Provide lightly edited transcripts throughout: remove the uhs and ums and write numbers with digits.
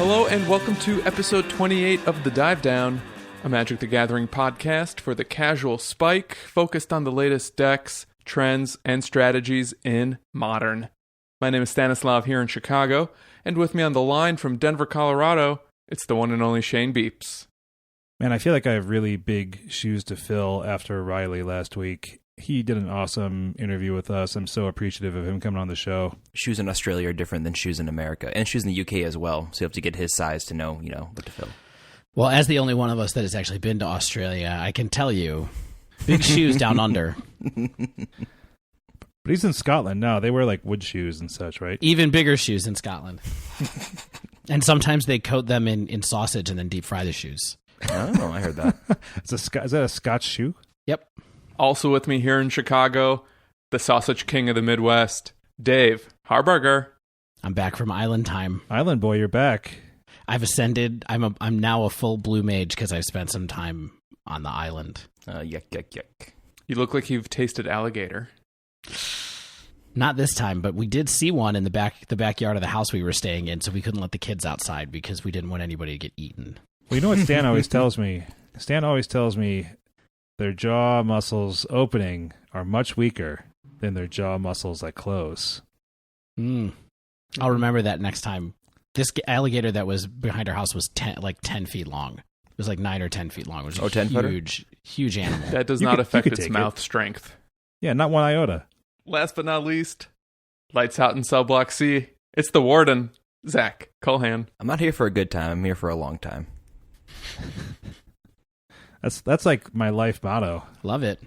Hello and welcome to episode 28 of The Dive Down, a Magic the Gathering podcast for the casual spike, focused on the latest decks, trends, and strategies in Modern. My name is Stanislav here in Chicago, and with me on the line from Denver, Colorado, it's the one and only Shane Beeps. Man, I feel like I have really big shoes to fill after Riley last week. He did an awesome interview with us. I'm so appreciative of him coming on the show. Shoes in Australia are different than shoes in America, and shoes in the UK as well. So you have to get his size to know, what to fill. Well, as the only one of us that has actually been to Australia, I can tell you, big shoes down under. But he's in Scotland now. They wear like wood shoes and such, right? Even bigger shoes in Scotland. And sometimes they coat them in sausage and then deep fry the shoes. Oh, I heard that. Is that a Scotch shoe? Yep. Also with me here in Chicago, the sausage king of the Midwest, Dave Harburger. I'm back from island time. Island boy, you're back. I've ascended. I'm now a full blue mage because I've spent some time on the island. Yuck. You look like you've tasted alligator. Not this time, but we did see one in the backyard of the house we were staying in, so we couldn't let the kids outside because we didn't want anybody to get eaten. Well, you know what Stan always tells me? Stan always tells me their jaw muscles opening are much weaker than their jaw muscles that close. I'll remember that next time. This alligator that was behind our house was 10 feet long. It was like 9 or 10 feet long. It was a huge animal. That does not affect its mouth strength. Yeah, not one iota. Last but not least, lights out in Cell Block C. It's the Warden, Zach Culhan. I'm not here for a good time. I'm here for a long time. That's like my life motto. Love it.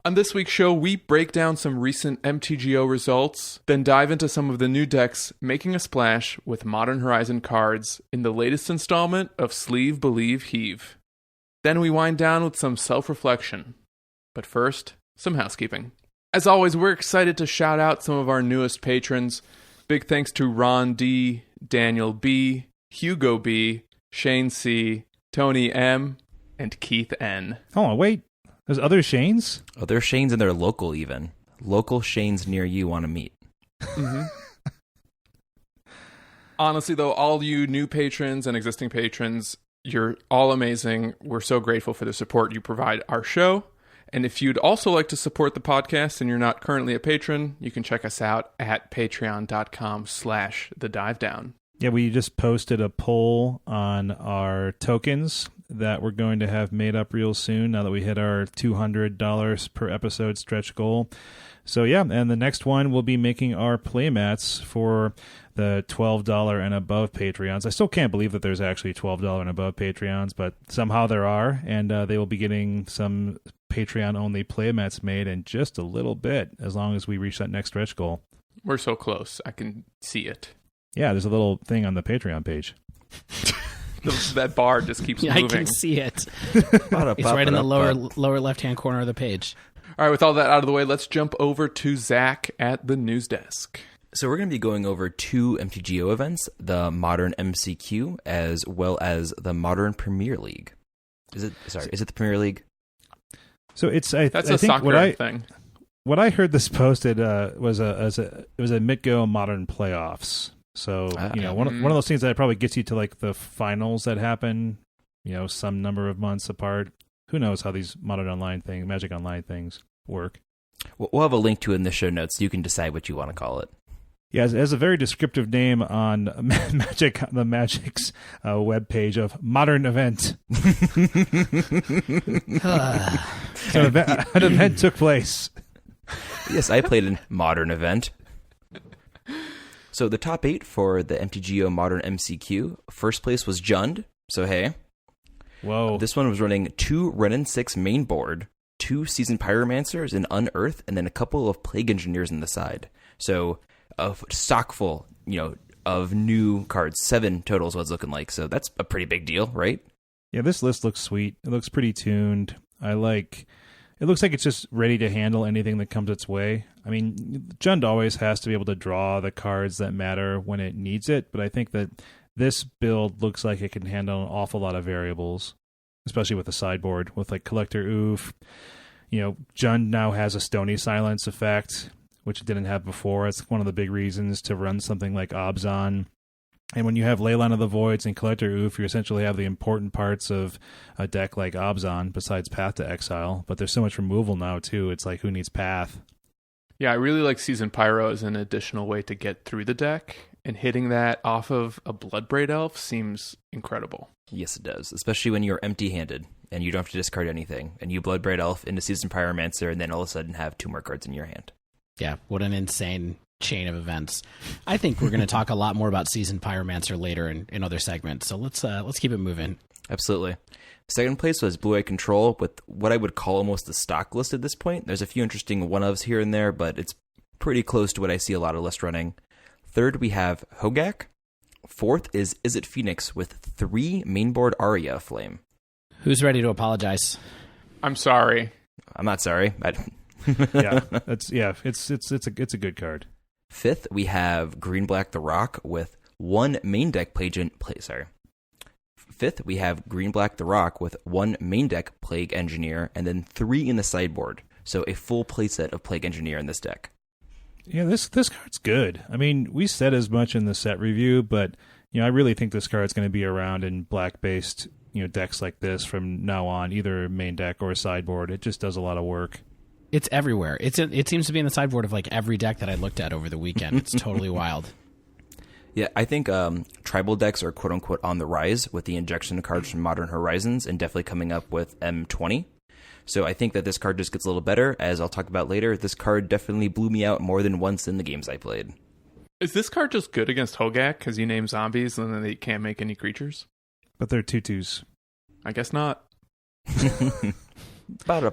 On this week's show, we break down some recent MTGO results, then dive into some of the new decks making a splash with Modern Horizon cards in the latest installment of Sleeve, Believe, Heave. Then we wind down with some self-reflection. But first, some housekeeping. As always, we're excited to shout out some of our newest patrons. Big thanks to Ron D, Daniel B, Hugo B, Shane C, Tony M, and Keith N. Hold on, wait. There's other Shanes? Oh, there are Shanes and they're local even. Local Shanes near you want to meet. Mm-hmm. Honestly, though, all you new patrons and existing patrons, you're all amazing. We're so grateful for the support you provide our show. And if you'd also like to support the podcast and you're not currently a patron, you can check us out at patreon.com/thedivedown. Yeah, we just posted a poll on our tokens that we're going to have made up real soon now that we hit our $200 per episode stretch goal. So yeah, and the next one will be making our playmats for the $12 and above Patreons. I still can't believe that there's actually $12 and above Patreons, but somehow there are, and they will be getting some Patreon-only playmats made in just a little bit, as long as we reach that next stretch goal. We're so close. I can see it. Yeah, there's a little thing on the Patreon page. That bar just keeps moving. I can see it. It's right in the lower left-hand corner of the page. All right, with all that out of the way, let's jump over to Zach at the news desk. So we're going to be going over 2 MTGO events, the Modern MCQ as well as the Modern Premier League. Is it the Premier League? a So I think soccer thing. What I heard this posted was it was a MTGO Modern playoffs. So one of those things that probably gets you to like the finals that happen, some number of months apart. Who knows how these Modern Online things, Magic Online things work? We'll have a link to it in the show notes. So you can decide what you want to call it. Yeah, it has a very descriptive name on the Magic's webpage of Modern Event. So an event took place. Yes, I played a Modern Event. So the top 8 for the MTGO Modern MCQ, first place was Jund. So hey. Whoa. This one was running 2 Renin 6 main board, 2 Seasoned Pyromancers, an Unearth, and then a couple of Plague Engineers on the side. So a stock full, of new cards. 7 total is what it's looking like. So that's a pretty big deal, right? Yeah, this list looks sweet. It looks pretty tuned. It looks like it's just ready to handle anything that comes its way. I mean, Jund always has to be able to draw the cards that matter when it needs it, but I think that this build looks like it can handle an awful lot of variables, especially with the sideboard, with like Collector Oof. Jund now has a Stony Silence effect, which it didn't have before. It's one of the big reasons to run something like Obzon. And when you have Leyline of the Voids and Collector Oof, you essentially have the important parts of a deck like Abzan, besides Path to Exile. But there's so much removal now, too. It's like, who needs Path? Yeah, I really like Seasoned Pyro as an additional way to get through the deck, and hitting that off of a Bloodbraid Elf seems incredible. Yes, it does, especially when you're empty-handed and you don't have to discard anything, and you Bloodbraid Elf into Seasoned Pyromancer, and then all of a sudden have 2 more cards in your hand. Yeah, what an insane chain of events. I think we're going to talk a lot more about Seasoned Pyromancer later in other segments, so let's keep it moving. Absolutely. Second place was Blue Eye Control, with what I would call almost the stock list at this point. There's a few interesting one-ofs here and there, but it's pretty close to what I see a lot of lists running. Third, we have Hogaak. Fourth is It Phoenix with 3 mainboard Aria of Flame. Who's ready to apologize? I'm sorry. I'm not sorry. It's a good card. Fifth, we have Green Black the Rock with 1 main deck Fifth, we have Green Black the Rock with 1 main deck Plague Engineer, and then 3 in the sideboard. So a full playset of Plague Engineer in this deck. Yeah, this card's good. I mean, we said as much in the set review, but I really think this card's going to be around in black-based decks like this from now on, either main deck or sideboard. It just does a lot of work. It's everywhere. It seems to be in the sideboard of like every deck that I looked at over the weekend. It's totally wild. Yeah, I think tribal decks are quote-unquote on the rise with the injection cards from Modern Horizons and definitely coming up with M20. So I think that this card just gets a little better. As I'll talk about later, this card definitely blew me out more than once in the games I played. Is this card just good against Hogaak because you name zombies and then they can't make any creatures? But they're 2/2s. I guess not.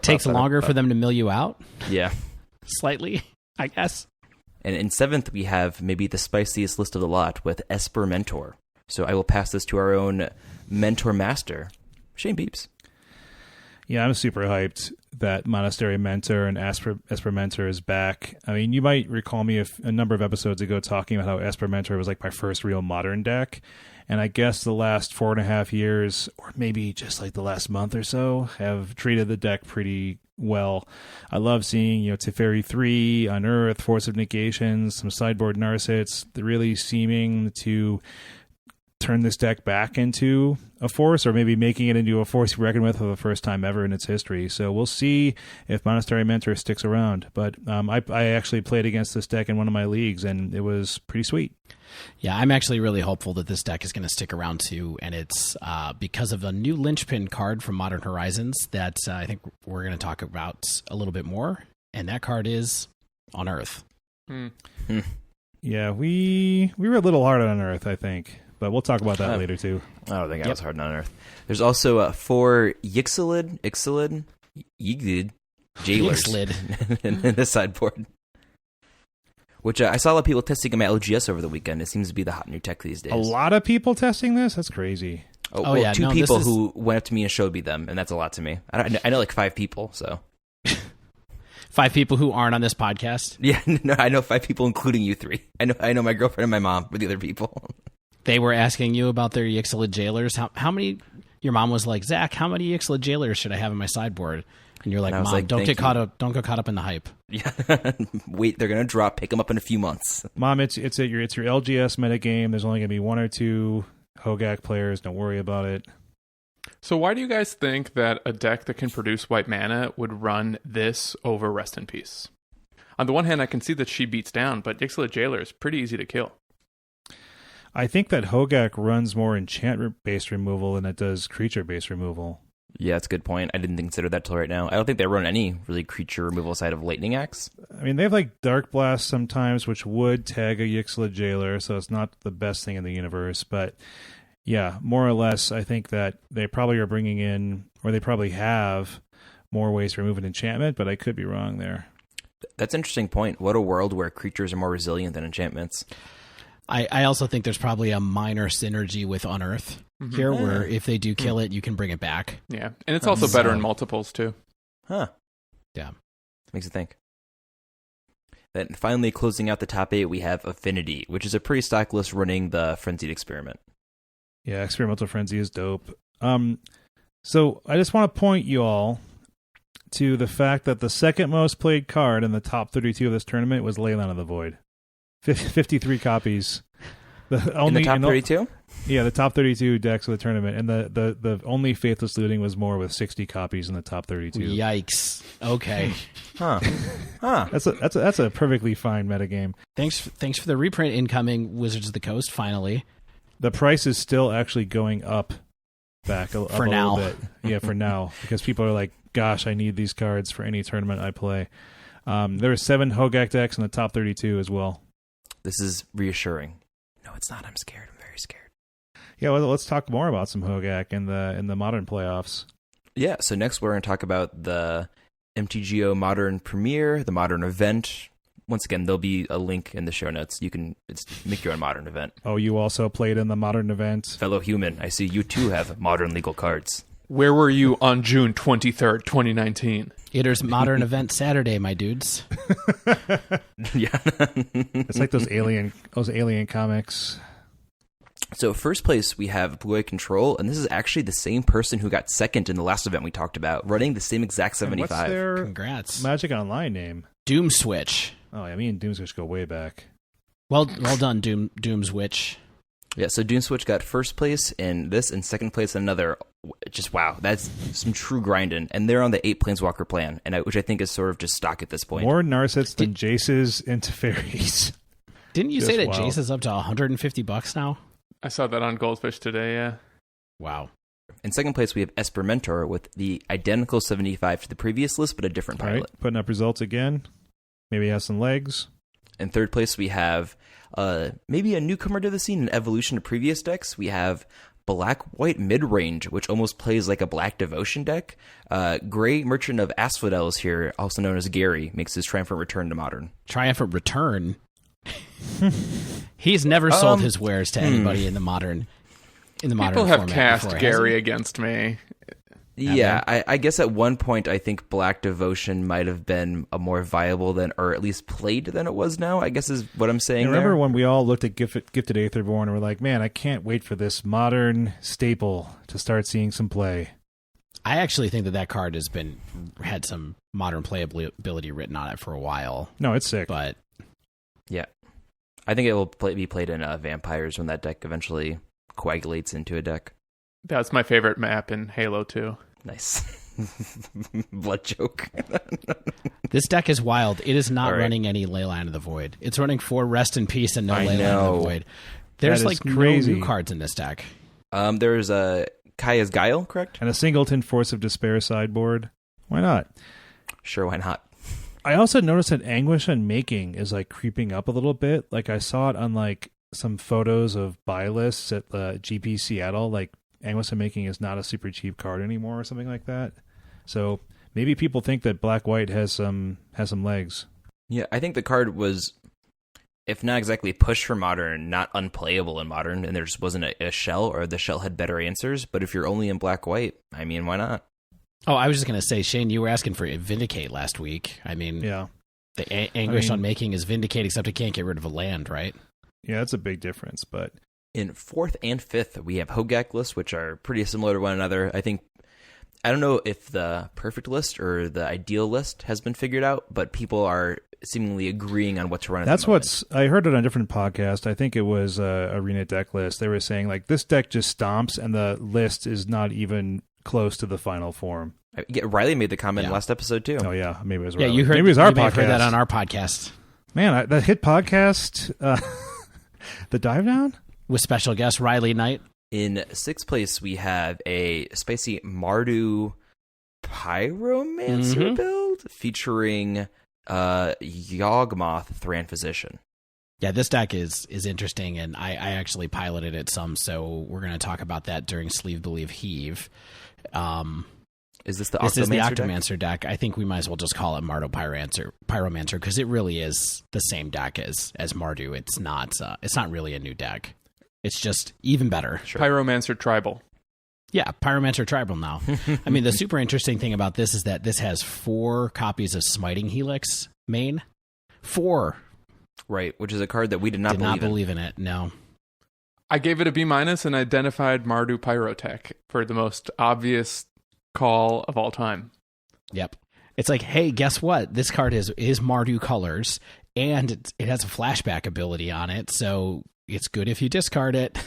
Takes longer for them to mill you out? Yeah. Slightly, I guess. And in 7th, we have maybe the spiciest list of the lot with Esper Mentor. So I will pass this to our own Mentor Master, Shane Beeps. Yeah, I'm super hyped that Monastery Mentor and Esper Mentor is back. I mean, you might recall me a number of episodes ago talking about how Esper Mentor was like my first real modern deck. And I guess the last 4.5 years, or maybe just like the last month or so, have treated the deck pretty well. I love seeing, Teferi 3, Unearth, Force of Negations, some sideboard Narsets, really seeming to turn this deck back into a force, or maybe making it into a force to reckon with for the first time ever in its history. So we'll see if Monastery Mentor sticks around. But I actually played against this deck in one of my leagues, and it was pretty sweet. Yeah, I'm actually really hopeful that this deck is going to stick around too, and it's because of the new linchpin card from Modern Horizons that I think we're going to talk about a little bit more, and that card is Unearth. Yeah, we were a little hard on Unearth, I think, but we'll talk about that later too. I don't think I was hard on Unearth. There's also 4 Ixalid, Yigid, Jailers in the sideboard. Which I saw a lot of people testing them at LGS over the weekend. It seems to be the hot new tech these days. A lot of people testing this? That's crazy. Yeah, 2 people who went up to me and showed me them, and that's a lot to me. I know like 5 people, so. 5 people who aren't on this podcast? Yeah, no, I know 5 people, including you 3. I know my girlfriend and my mom, but the other people. They were asking you about their Ixalid Jailers. How many? Your mom was like, Zach, how many Ixalid Jailers should I have in my sideboard? And you're like, Mom, like, don't get caught up in the hype. Yeah, wait, they're gonna drop. Pick them up in a few months. Mom, it's your LGS metagame. There's only gonna be 1 or 2 Hogaak players. Don't worry about it. So why do you guys think that a deck that can produce white mana would run this over Rest in Peace? On the one hand, I can see that she beats down, but Ixalid Jailer is pretty easy to kill. I think that Hogaak runs more enchantment-based removal than it does creature-based removal. Yeah, that's a good point. I didn't consider that till right now. I don't think they run any really creature removal side of Lightning Axe. I mean, they have like Dark Blast sometimes, which would tag a Ixalid Jailer, so it's not the best thing in the universe. But yeah, more or less, I think that they probably are bringing in, or they probably have, more ways to remove an enchantment, but I could be wrong there. That's an interesting point. What a world where creatures are more resilient than enchantments. I also think there's probably a minor synergy with Unearth here, where if they do kill it, you can bring it back. Yeah, and it's also better in multiples, too. Huh. Yeah. Makes you think. Then finally, closing out the top 8, we have Affinity, which is a pretty stock list running the Frenzied Experiment. Yeah, Experimental Frenzy is dope. So I just want to point you all to the fact that the second most played card in the top 32 of this tournament was Leyline of the Void. 53 copies. In the top 32? Yeah, the top 32 decks of the tournament, and the only Faithless Looting was more with 60 copies in the top 32. Yikes. Okay. Huh. That's a perfectly fine metagame. Thanks for the reprint incoming, Wizards of the Coast, finally. The price is still actually going up back up for a now. little bit. Yeah, for now. Because people are like, gosh, I need these cards for any tournament I play. There are 7 Hogaak decks in the top 32 as well. This is reassuring. No, it's not. I'm scared. I'm very scared. Yeah, well, let's talk more about some Hogaak in the Modern playoffs. Yeah, so next we're going to talk about the MTGO Modern Premiere, the Modern Event. Once again, there'll be a link in the show notes. You can make your own Modern Event. Oh, you also played in the Modern Event? Fellow human, I see you too have Modern legal cards. Where were you on June 23rd, 2019? Itter's Modern Event Saturday, my dudes. Yeah. It's like those alien comics. So first place, we have Blue Eye Control, and this is actually the same person who got second in the last event we talked about, running the same exact 75. What's their Congrats. Magic Online name? Doom Switch. Oh, yeah, me and Doom Switch go way back. Well done, Doom Switch. Yeah, so Doom Switch got first place in this, and second place in another. Just wow, that's some true grinding. And they're on the 8 Planeswalker plan, which I think is sort of just stock at this point. More Narsets than Jace's into Fairies. Didn't you Just say that wild. Jace is up to $150 now? I saw that on Goldfish today, yeah. Wow. In second place, we have Esper Mentor with the identical 75 to the previous list, but a different All pilot. right, putting up results again. Maybe he has some legs. In third place, we have maybe a newcomer to the scene, an evolution of previous decks. We have Black-White Midrange, which almost plays like a Black Devotion deck. Gray Merchant of Asphodel is here, also known as Gary, makes his triumphant return to Modern. Triumphant return? He's never sold his wares to anybody in the modern People have format cast before, Gary hasn't he? against me. Yeah, I guess at one point I think Black Devotion might have been a more viable than, or at least played than it was now, I guess is what I'm saying. I remember there. when we all looked at Gifted Aetherborn and were like, man, I can't wait for this Modern staple to start seeing some play. I actually think that card had some Modern playability written on it for a while. No, it's sick. But Yeah. I think it will be played in Vampires when that deck eventually coagulates into a deck. That's my favorite map in Halo 2. Nice. Blood joke. this deck is wild. It is not All right. running any Leyline of the Void. It's running 4 Rest in Peace and no I Leyline know. of the Void. There's That is crazy. no new cards in this deck. There's Kaya's Guile, correct? And a Singleton Force of Despair sideboard. Why not? Sure, why not? I also noticed that Anguish Unmaking is like creeping up a little bit. Like I saw it on like some photos of buy lists at the GP Seattle. Like Anguish Unmaking is not a super cheap card anymore or something like that. So maybe people think that Black-White has some legs. Yeah, I think the card was, if not exactly pushed for Modern, not unplayable in Modern, and there just wasn't a shell, or the shell had better answers. But if you're only in Black-White, I mean, why not? Oh, I was just going to say, Shane, you were asking for Vindicate last week. I mean, Yeah. the Anguish Unmaking is Vindicate, except it can't get rid of a land, right? Yeah, that's a big difference. But In 4th and 5th, we have Hogaak lists, which are pretty similar to one another. I don't know if the perfect list or the ideal list has been figured out, but people are seemingly agreeing on what to run at that's the moment. what's, I heard it on a different podcast. I think it was Arena Deck List. They were saying like this deck just stomps and the list is not even close to the final form. Riley made the comment Yeah. last episode, too. Oh yeah, maybe it was Yeah, Riley. you heard. Maybe it was our you may have podcast. heard that on our podcast Man, that hit podcast, the Dive Down. with special guest Riley Knight. In 6th place, we have a spicy Mardu Pyromancer Mhm. build featuring Yawgmoth Thran Physician. Yeah, this deck is interesting, and I actually piloted it some, so we're going to talk about that during Sleeve Believe Heave. Is this the This is the Octomancer deck? Octomancer deck. I think we might as well just call it Mardu Pyromancer because it really is the same deck as Mardu. It's not really a new deck. It's just even better. Sure. Pyromancer Tribal. Yeah, Pyromancer Tribal now. I mean, the super interesting thing about this is that this has 4 copies of Smiting Helix main. 4. Right, which is a card that we did not believe in it. No. I gave it a B- and identified Mardu Pyrotech for the most obvious call of all time. Yep. It's like, hey, guess what? This card is Mardu colors, and it has a flashback ability on it. So it's good if you discard it.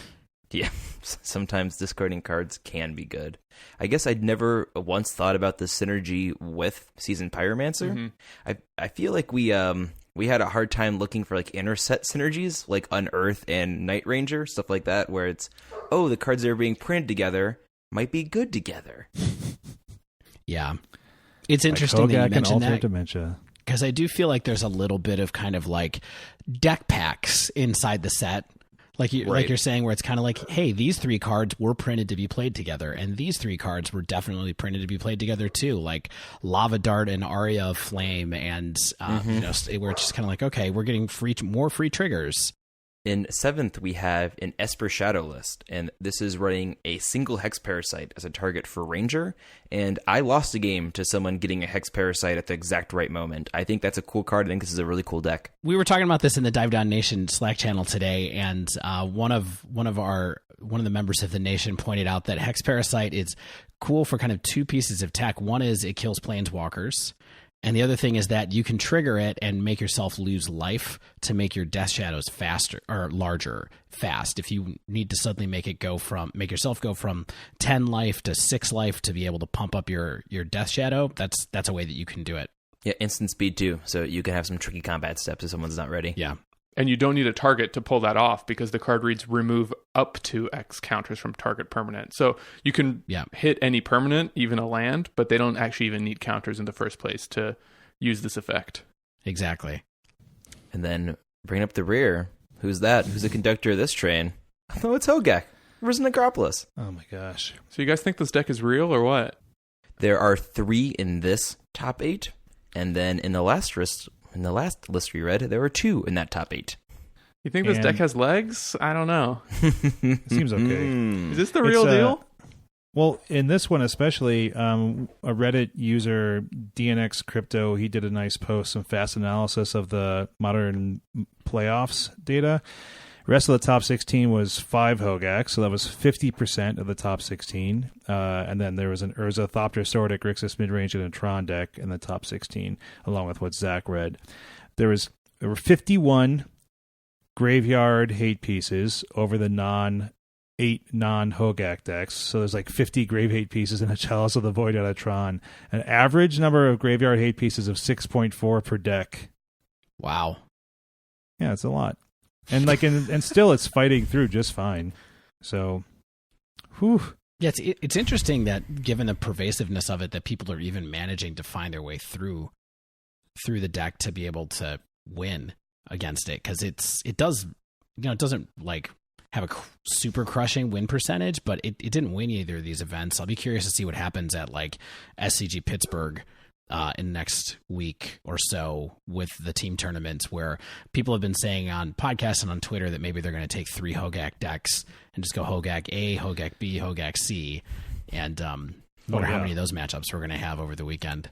Yeah, sometimes discarding cards can be good. I guess I'd never once thought about the synergy with Seasoned Pyromancer. Mm-hmm. I feel like we had a hard time looking for like inner set synergies, like Unearth and Night Ranger, stuff like that, where it's, the cards that are being printed together might be good together. Yeah. It's interesting like that you Hogaak mentioned and that. Dementia. Because I do feel like there's a little bit of kind of like deck packs inside the set. Like you're saying, where it's kind of like, hey, these 3 cards were printed to be played together, and these 3 cards were definitely printed to be played together too, like Lava Dart and Aria of Flame, and where it's just kind of like, okay, we're getting more free triggers. In 7th, we have an Esper Shadow list, and this is running a single Hex Parasite as a target for Ranger, and I lost a game to someone getting a Hex Parasite at the exact right moment. I think that's a cool card. I think this is a really cool deck. We were talking about this in the Dive Down Nation Slack channel today, and one of the members of the nation pointed out that Hex Parasite is cool for kind of 2 pieces of tech. One is it kills Planeswalkers, and the other thing is that you can trigger it and make yourself lose life to make your Death Shadows faster or larger fast. If you need to suddenly make yourself go from 10 life to 6 life to be able to pump up your Death Shadow, that's a way that you can do it. Yeah, instant speed too, so you can have some tricky combat steps if someone's not ready. Yeah. And you don't need a target to pull that off, because the card reads remove up to X counters from target permanent. So you can hit any permanent, even a land, but they don't actually even need counters in the first place to use this effect. Exactly. And then bringing up the rear, who's that? Who's the conductor of this train? Oh, it's Hogaak, Risen Necropolis. Oh my gosh. So you guys think this deck is real or what? There are 3 in this top 8, and then in the last list we read, there were 2 in that top 8. You think this deck has legs? I don't know. Seems okay. Is this the real deal? Well, in this one especially, a Reddit user, DNX Crypto, he did a nice post, some fast analysis of the Modern playoffs data. The rest of the top 16 was 5 Hogaak, so that was 50% of the top 16. And then there was an Urza, Thopter, Sordic, Grixis, Midrange, and a Tron deck in the top 16, along with what Zach read. There were 51 graveyard hate pieces over the 8 non-Hogaak decks. So there's like 50 grave hate pieces in a Chalice of the Void out of Tron. An average number of graveyard hate pieces of 6.4 per deck. Wow. Yeah, it's a lot. And and still it's fighting through just fine. So, whew. Yeah, it's interesting that given the pervasiveness of it, that people are even managing to find their way through the deck to be able to win against it, because it doesn't like have a super crushing win percentage, but it didn't win either of these events. I'll be curious to see what happens at like SCG Pittsburgh in next week or so with the team tournaments, where people have been saying on podcasts and on Twitter that maybe they're going to take 3 Hogaak decks and just go Hogaak A, Hogaak B, Hogaak C, and wonder how many of those matchups we're going to have over the weekend.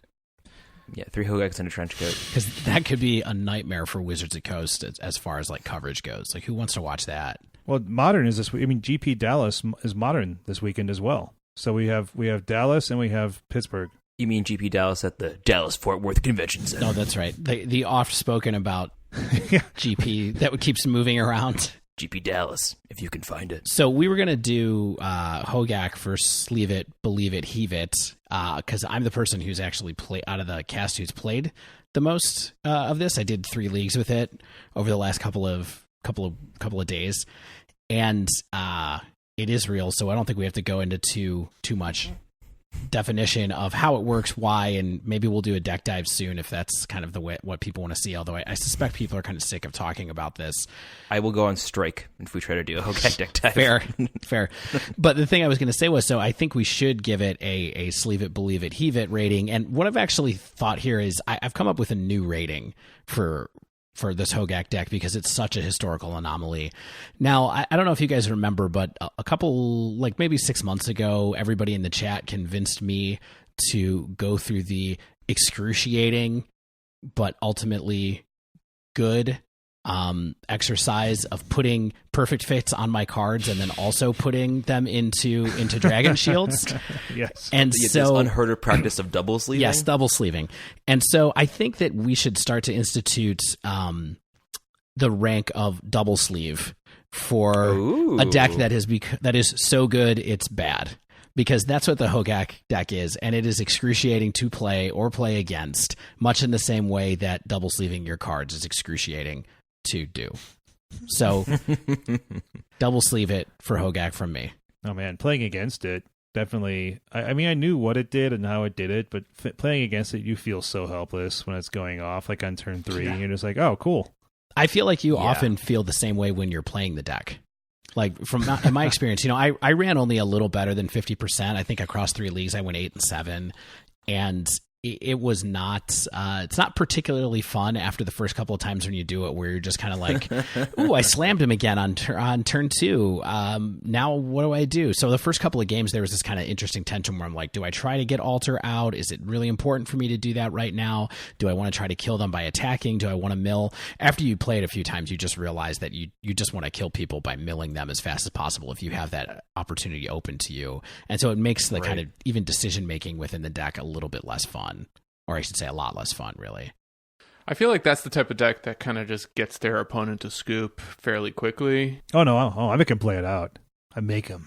Yeah, 3 Hogaaks and a trench coat. Because that could be a nightmare for Wizards of the Coast as far as like coverage goes. Like, who wants to watch that? Well, Modern is this week. I mean, GP Dallas is Modern this weekend as well. So we have Dallas and we have Pittsburgh. You mean GP Dallas at the Dallas Fort Worth Convention Center? No, that's right. The oft-spoken about GP that keeps moving around. GP Dallas, if you can find it. So we were going to do Hogaak for Sleeve It, Believe It, Heave It, because I'm the person who's actually out of the cast who's played the most of this. I did 3 leagues with it over the last couple of days, and it is real. So I don't think we have to go into too much definition of how it works, why, and maybe we'll do a deck dive soon if that's kind of the way what people want to see. Although I suspect people are kind of sick of talking about this. I will go on strike if we try to do a Hogaak deck dive. Fair. But the thing I was going to say was, so I think we should give it a Sleeve It, Believe It, Heave It rating. And what I've actually thought here is I've come up with a new rating for this Hogaak deck because it's such a historical anomaly. Now, I don't know if you guys remember, but a couple, like maybe 6 months ago, everybody in the chat convinced me to go through the excruciating but ultimately good exercise of putting perfect fits on my cards and then also putting them into Dragon Shields. Yes. And so this unheard of practice of double sleeving. Yes, double sleeving. And so I think that we should start to institute the rank of double sleeve for Ooh. a deck that is so good it's bad. Because that's what the Hogaak deck is, and it is excruciating to play or play against, much in the same way that double sleeving your cards is excruciating to do. So, double sleeve it for Hogaak from me. Oh man, playing against it, definitely. I mean, I knew what it did and how it did it, but playing against it, you feel so helpless when it's going off, like on turn 3, and you're just like, oh, cool. I feel like you often feel the same way when you're playing the deck. Like in my experience, I ran only a little better than 50%. I think across 3 leagues, I went 8 and 7, and it was not. It's not particularly fun after the first couple of times when you do it, where you're just kind of like, "Ooh, I slammed him again on turn 2. Now what do I do?" So the first couple of games, there was this kind of interesting tension where I'm like, "Do I try to get Alter out? Is it really important for me to do that right now? Do I want to try to kill them by attacking? Do I want to mill?" After you play it a few times, you just realize that you just want to kill people by milling them as fast as possible if you have that opportunity open to you, and so it makes the kind of even decision making within the deck a little bit less fun. Or I should say a lot less fun, really. I feel like that's the type of deck that kind of just gets their opponent to scoop fairly quickly. Oh, no. I make him play it out. I make him.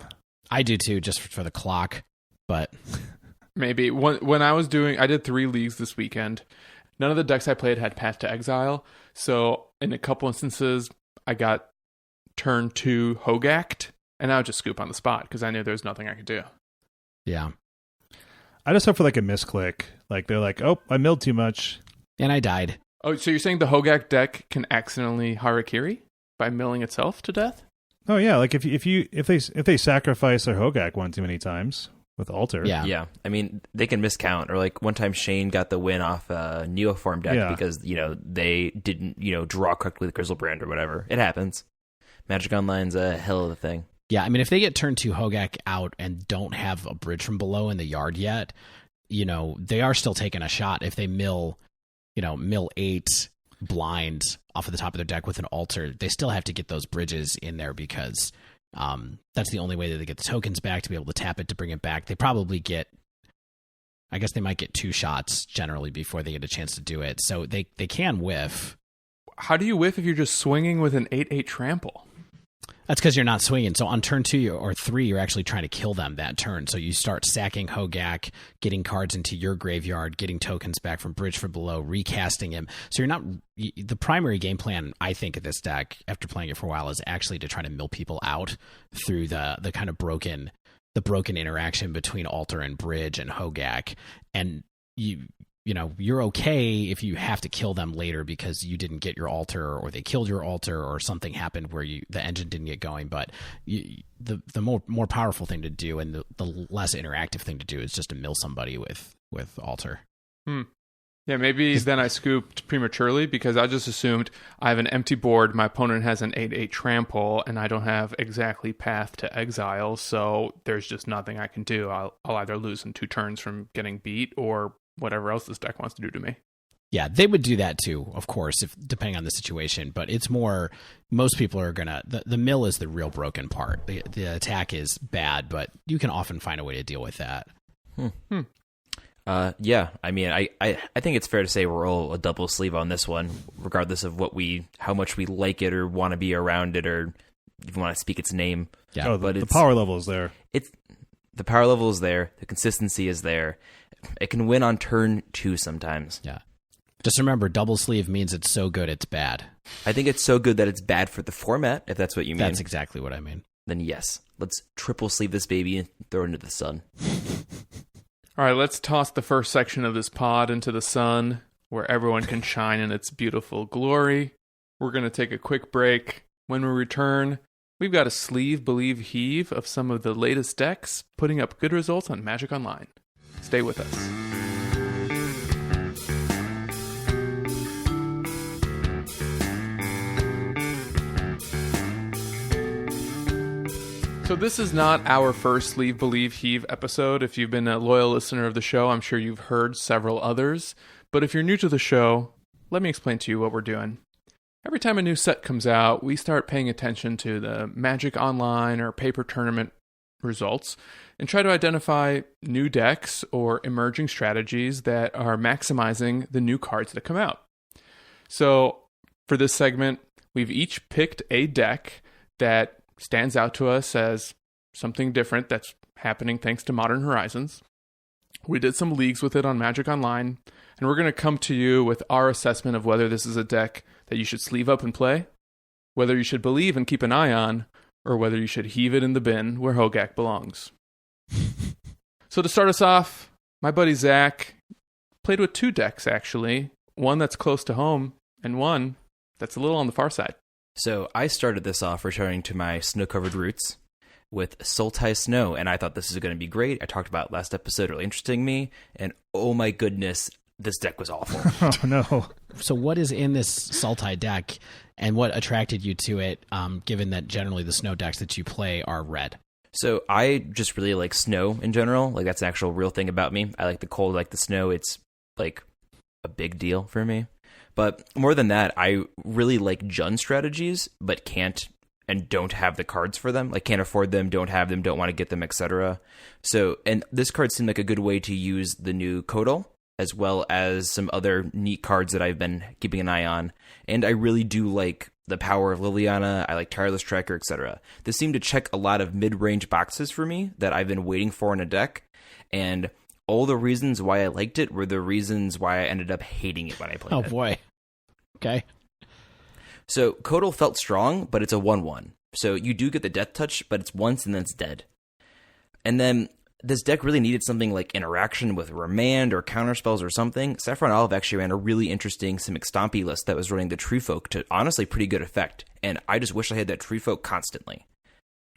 I do, too, just for the clock. But maybe. When I did 3 leagues this weekend. None of the decks I played had Path to Exile. So in a couple instances, I got turn 2 Hogaaked. And I would just scoop on the spot because I knew there was nothing I could do. Yeah. I just hope for like a misclick. Like they're like, oh, I milled too much. And I died. Oh, so you're saying the Hogaak deck can accidentally Harakiri by milling itself to death? Oh yeah, like if they sacrifice their Hogaak one too many times with Alter. Yeah. I mean, they can miscount. Or like one time Shane got the win off a Neoform deck because, they didn't, draw correctly with Grizzlebrand or whatever. It happens. Magic Online's a hell of a thing. Yeah, I mean, if they get turn 2 Hogaak out and don't have a bridge from below in the yard yet, they are still taking a shot if they mill 8 blinds off of the top of their deck with an Alter. They still have to get those bridges in there because that's the only way that they get the tokens back to be able to tap it to bring it back. They probably they might get 2 shots generally before they get a chance to do it. So they can whiff. How do you whiff if you're just swinging with an 8/8 trample? That's because you're not swinging. So on turn 2 or 3, you're actually trying to kill them that turn. So you start sacking Hogaak, getting cards into your graveyard, getting tokens back from bridge from below, recasting him. So you're not... The primary game plan, I think, of this deck, after playing it for a while, is actually to try to mill people out through the kind of broken interaction between Alter and bridge and Hogaak. And you're okay if you have to kill them later because you didn't get your Alter or they killed your Alter or something happened where the engine didn't get going. But the more powerful thing to do and the less interactive thing to do is just to mill somebody with Alter. Yeah, maybe then I scooped prematurely because I just assumed I have an empty board, my opponent has an 8/8 trample, and I don't have exactly Path to Exile, so there's just nothing I can do. I'll either lose in 2 turns from getting beat or whatever else this deck wants to do to me. Yeah, they would do that too, of course, if depending on the situation. But it's more, most people are gonna. The mill is the real broken part. The attack is bad, but you can often find a way to deal with that. Yeah, I mean, I think it's fair to say we're all a double sleeve on this one, regardless of how much we like it or want to be around it or even want to speak its name. Yeah, but the power level is there. The power level is there. The consistency is there. It can win on turn 2 sometimes. Yeah. Just remember, double sleeve means it's so good it's bad. I think it's so good that it's bad for the format, if that's what you mean. That's exactly what I mean. Then yes, let's triple sleeve this baby and throw it into the sun. All right, let's toss the first section of this pod into the sun where everyone can shine in its beautiful glory. We're going to take a quick break. When we return, we've got a sleeve, believe, heave of some of the latest decks putting up good results on Magic Online. Stay with us. So this is not our first Sleeve, Believe, Heave episode. If you've been a loyal listener of the show, I'm sure you've heard several others. But if you're new to the show, let me explain to you what we're doing. Every time a new set comes out, we start paying attention to the Magic Online or paper tournament results and try to identify new decks or emerging strategies that are maximizing the new cards that come out. So for this segment, we've each picked a deck that stands out to us as something different that's happening thanks to Modern Horizons. We did some leagues with it on Magic Online, and we're going to come to you with our assessment of whether this is a deck that you should sleeve up and play, whether you should believe and keep an eye on, or whether you should heave it in the bin where Hogaak belongs. So to start us off, my buddy Zach played with 2 decks, actually. One that's close to home, and one that's a little on the far side. So I started this off returning to my snow-covered roots with Sultai Snow, and I thought this was going to be great. I talked about it last episode, really interesting me, and oh my goodness, this deck was awful. Oh, no. So what is in this Sultai deck, and what attracted you to it, given that generally the snow decks that you play are red? So I just really like snow in general. Like, that's an actual real thing about me. I like the cold, I like the snow. It's like a big deal for me. But more than that, I really like Jund strategies, but can't and don't have the cards for them. Like, can't afford them, don't have them, don't want to get them, etc. So, and this card seemed like a good way to use the new Kodal, as well as some other neat cards that I've been keeping an eye on. And I really do like the power of Liliana, I like Tireless Tracker, etc. This seemed to check a lot of mid-range boxes for me that I've been waiting for in a deck, and all the reasons why I liked it were the reasons why I ended up hating it when I played it. Oh boy. Okay. So Kodal felt strong, but it's a 1/1. So you do get the death touch, but it's once and then it's dead. And then this deck really needed something like interaction with Remand or counterspells or something. Saffron Olive actually ran a really interesting Simic Stompy list that was running the Tree Folk to honestly pretty good effect. And I just wish I had that Tree Folk constantly.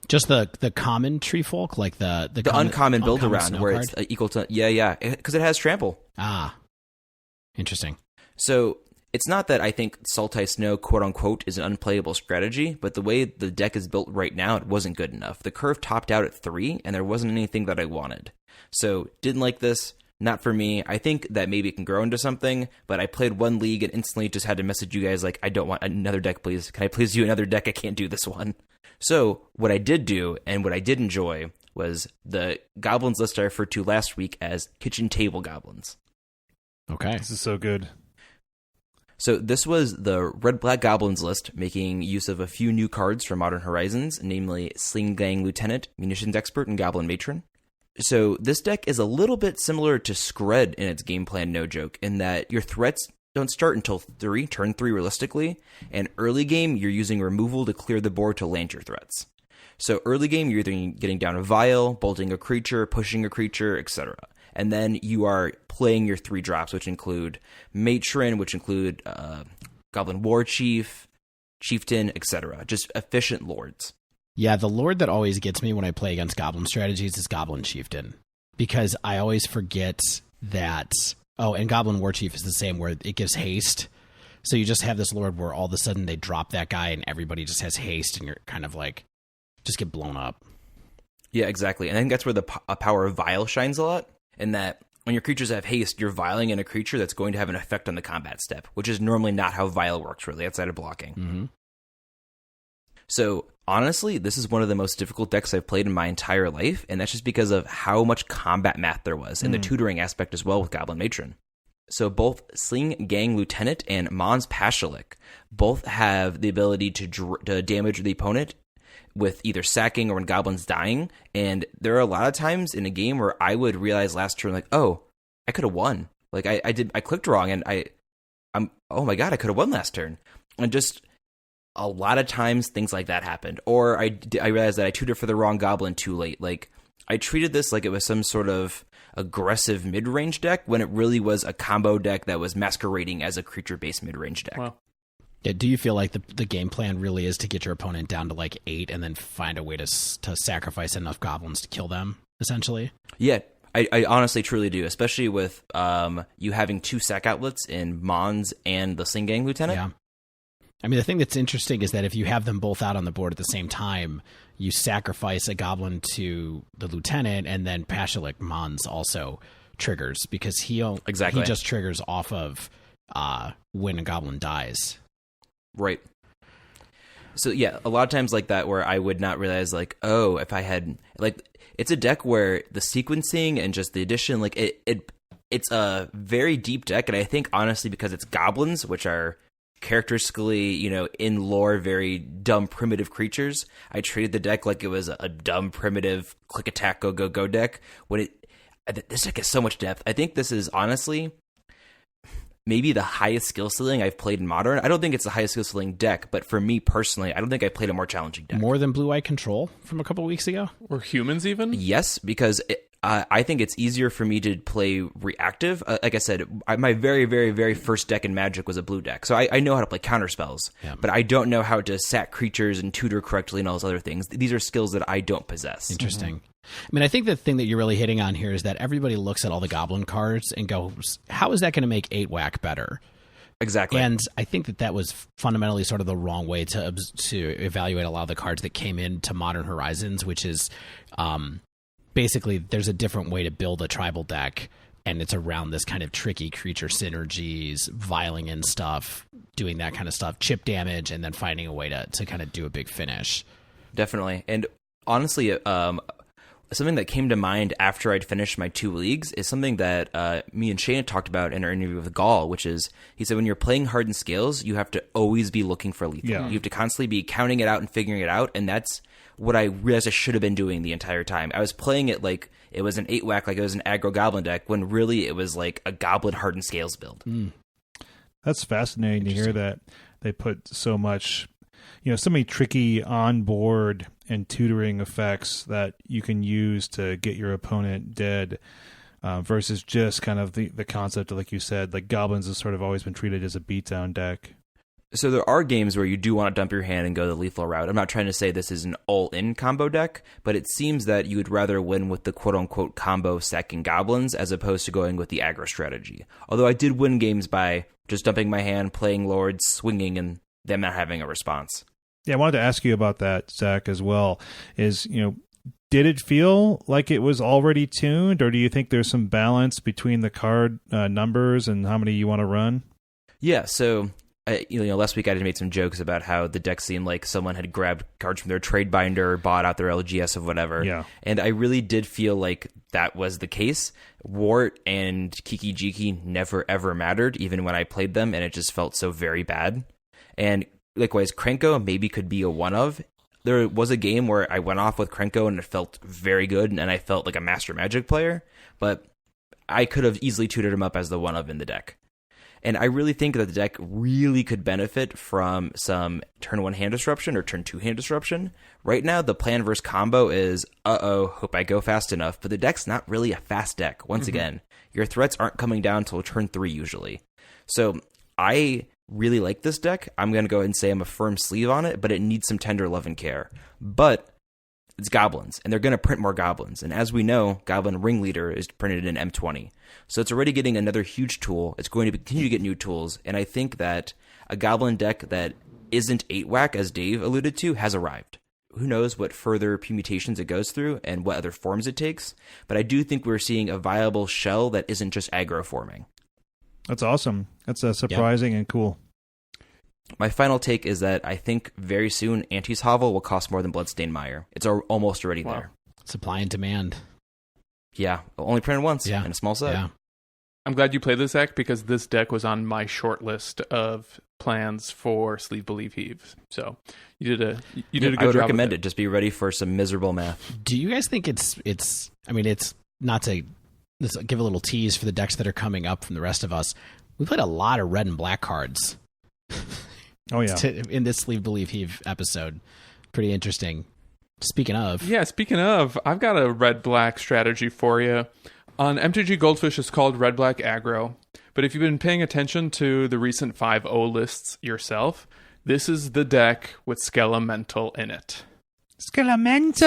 Just the common Tree Folk, like the uncommon build around where card? It's equal to because it has trample. Ah, interesting. So it's not that I think Sultai Snow, quote unquote, is an unplayable strategy, but the way the deck is built right now, it wasn't good enough. The curve topped out at 3, and there wasn't anything that I wanted. So didn't like this. Not for me. I think that maybe it can grow into something, but I played one league and instantly just had to message you guys like, I don't want another deck, please. Can I please do another deck? I can't do this one. So what I did do and what I did enjoy was the Goblins list I referred to last week as Kitchen Table Goblins. Okay. This is so good. So this was the Red-Black Goblins list, making use of a few new cards from Modern Horizons, namely Sling Gang Lieutenant, Munitions Expert, and Goblin Matron. So this deck is a little bit similar to Skred in its game plan, no joke, in that your threats don't start until turn 3 realistically, and early game you're using removal to clear the board to land your threats. So early game you're either getting down a vial, bolting a creature, pushing a creature, etc. And then you are playing your 3 drops, which include Matron, which include Goblin War Chief, Chieftain, etc. Just efficient lords. Yeah, the lord that always gets me when I play against Goblin strategies is Goblin Chieftain. Because I always forget that... Oh, and Goblin War Chief is the same, where it gives haste. So you just have this lord where all of a sudden they drop that guy and everybody just has haste, and you're kind of like... just get blown up. Yeah, exactly. And I think that's where the power of Vial shines a lot. In that when your creatures have haste, you're vialing in a creature that's going to have an effect on the combat step, which is normally not how Vial works, really, outside of blocking. Mm-hmm. So, honestly, this is one of the most difficult decks I've played in my entire life, and that's just because of how much combat math there was, and the tutoring aspect as well with Goblin Matron. So both Sling Gang Lieutenant and Mons Pashalik both have the ability to damage the opponent with either sacking or when Goblin's dying, and there are a lot of times in a game where I would realize last turn, like, oh, I could have won. Like, I clicked wrong, and I'm oh my god, I could have won last turn. And just a lot of times things like that happened. Or I realized that I tutored for the wrong Goblin too late. Like, I treated this like it was some sort of aggressive mid-range deck when it really was a combo deck that was masquerading as a creature-based mid-range deck. Wow. Yeah, do you feel like the game plan really is to get your opponent down to like 8 and then find a way to sacrifice enough goblins to kill them, essentially? Yeah, I honestly truly do, especially with you having 2 sack outlets in Mons and the Sling Gang Lieutenant. Yeah. I mean, the thing that's interesting is that if you have them both out on the board at the same time, you sacrifice a goblin to the lieutenant, and then Pashalik Mons also triggers, because he just triggers off of when a goblin dies. Right. So yeah, a lot of times like that where I would not realize, like, oh, if I had, like, it's a deck where the sequencing and just the addition, like, it's a very deep deck, and I think honestly because it's goblins, which are characteristically, in lore, very dumb, primitive creatures. I treated the deck like it was a dumb, primitive, click attack, go, go, go deck. This deck has so much depth. I think this is honestly maybe the highest skill ceiling I've played in Modern. I don't think it's the highest skill ceiling deck, but for me personally, I don't think I've played a more challenging deck. More than Blue Eye Control from a couple weeks ago? Or Humans even? Yes, because I think it's easier for me to play reactive. Like I said, my very, very, very first deck in Magic was a blue deck. So I know how to play counter spells, but I don't know how to sack creatures and tutor correctly and all those other things. These are skills that I don't possess. Interesting. I mean, I think the thing that you're really hitting on here is that everybody looks at all the Goblin cards and goes, how is that going to make 8-whack better? Exactly. And I think that was fundamentally sort of the wrong way to evaluate a lot of the cards that came into Modern Horizons, which is basically there's a different way to build a tribal deck, and it's around this kind of tricky creature synergies, viling in stuff, doing that kind of stuff, chip damage, and then finding a way to kind of do a big finish. Definitely. And honestly, something that came to mind after I'd finished my 2 leagues is something that me and Shane talked about in our interview with Gall, which is, he said, when you're playing hardened scales, you have to always be looking for lethal. Yeah. You have to constantly be counting it out and figuring it out, and that's what I realized I should have been doing the entire time. I was playing it like it was an 8-whack, like it was an aggro goblin deck, when really it was like a goblin hardened scales build. That's fascinating to hear that they put so much, so many tricky onboard and tutoring effects that you can use to get your opponent dead, versus just kind of the concept of, like you said, like Goblins has sort of always been treated as a beatdown deck. So there are games where you do want to dump your hand and go the lethal route. I'm not trying to say this is an all-in combo deck, but it seems that you would rather win with the quote-unquote combo stacking Goblins as opposed to going with the aggro strategy. Although I did win games by just dumping my hand, playing Lords, swinging, and them not having a response. Yeah, I wanted to ask you about that, Zach, as well. Did it feel like it was already tuned, or do you think there's some balance between the card numbers and how many you want to run? Yeah, so last week I made some jokes about how the deck seemed like someone had grabbed cards from their trade binder, bought out their LGS of whatever. Yeah. And I really did feel like that was the case. Wart and Kiki Jiki never ever mattered, even when I played them, and it just felt so very bad. And likewise, Krenko maybe could be a one of. There was a game where I went off with Krenko and it felt very good, and I felt like a Master Magic player, but I could have easily tutored him up as the one of in the deck. And I really think that the deck really could benefit from some turn 1 hand disruption or turn 2 hand disruption. Right now, the plan versus combo is, hope I go fast enough. But the deck's not really a fast deck. Once again, your threats aren't coming down until turn 3 usually. So I really like this deck. I'm going to go ahead and say I'm a firm sleeve on it, but it needs some tender love and care. But it's Goblins, and they're going to print more Goblins. And as we know, Goblin Ringleader is printed in M20. So it's already getting another huge tool. It's going to continue to get new tools. And I think that a Goblin deck that isn't 8-whack, as Dave alluded to, has arrived. Who knows what further permutations it goes through and what other forms it takes. But I do think we're seeing a viable shell that isn't just aggro forming. That's awesome. That's surprising and cool. My final take is that I think very soon Auntie's Hovel will cost more than Bloodstained Mire. It's almost already there. Supply and demand. Yeah, only printed once in a small set. Yeah. I'm glad you played this deck because this deck was on my short list of plans for Sleeve Believe Heave. So you did a good job. I would recommend it. Just be ready for some miserable math. Do you guys think it's not to give a little tease for the decks that are coming up from the rest of us. We played a lot of red and black cards. Oh yeah. In this Sleeve Believe Heave episode. Pretty interesting. Speaking of, I've got a red-black strategy for you. On MTG Goldfish, it's called red-black aggro. But if you've been paying attention to the recent 5-0 lists yourself, this is the deck with Skelemental in it. Skelemental!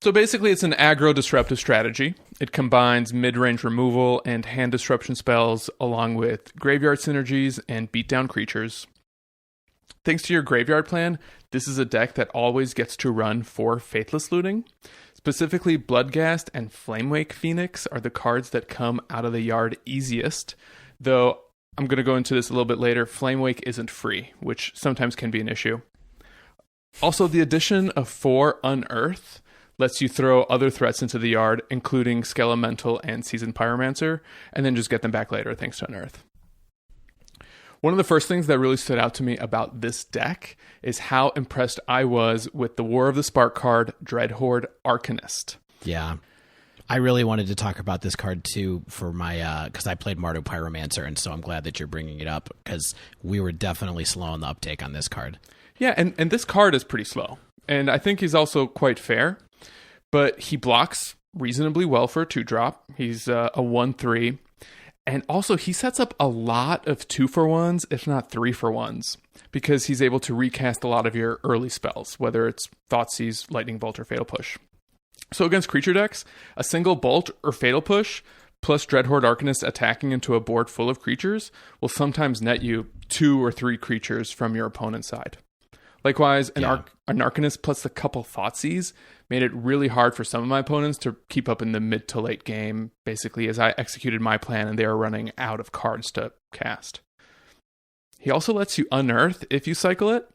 So basically, it's an aggro disruptive strategy. It combines mid-range removal and hand disruption spells along with graveyard synergies and beatdown creatures. Thanks to your graveyard plan, this is a deck that always gets to run 4 Faithless Looting. Specifically, Bloodghast and Flamewake Phoenix are the cards that come out of the yard easiest, though I'm going to go into this a little bit later. Flamewake isn't free, which sometimes can be an issue. Also, the addition of 4 Unearth lets you throw other threats into the yard, including Skelemental and Seasoned Pyromancer, and then just get them back later thanks to Unearth. One of the first things that really stood out to me about this deck is how impressed I was with the War of the Spark card, Dreadhorde Arcanist. Yeah. I really wanted to talk about this card too for my, because I played Mardu Pyromancer, and so I'm glad that you're bringing it up because we were definitely slow on the uptake on this card. Yeah, and this card is pretty slow. And I think he's also quite fair, but he blocks reasonably well for a 2-drop. He's a 1/3. And also, he sets up a lot of 2-for-1s, if not 3-for-1s, because he's able to recast a lot of your early spells, whether it's Thoughtseize, Lightning Bolt, or Fatal Push. So against creature decks, a single Bolt or Fatal Push plus Dreadhorde Arcanist attacking into a board full of creatures will sometimes net you 2 or 3 creatures from your opponent's side. Likewise, an Arcanist plus a couple Thoughtseize made it really hard for some of my opponents to keep up in the mid to late game, basically as I executed my plan and they were running out of cards to cast. He also lets you unearth if you cycle it.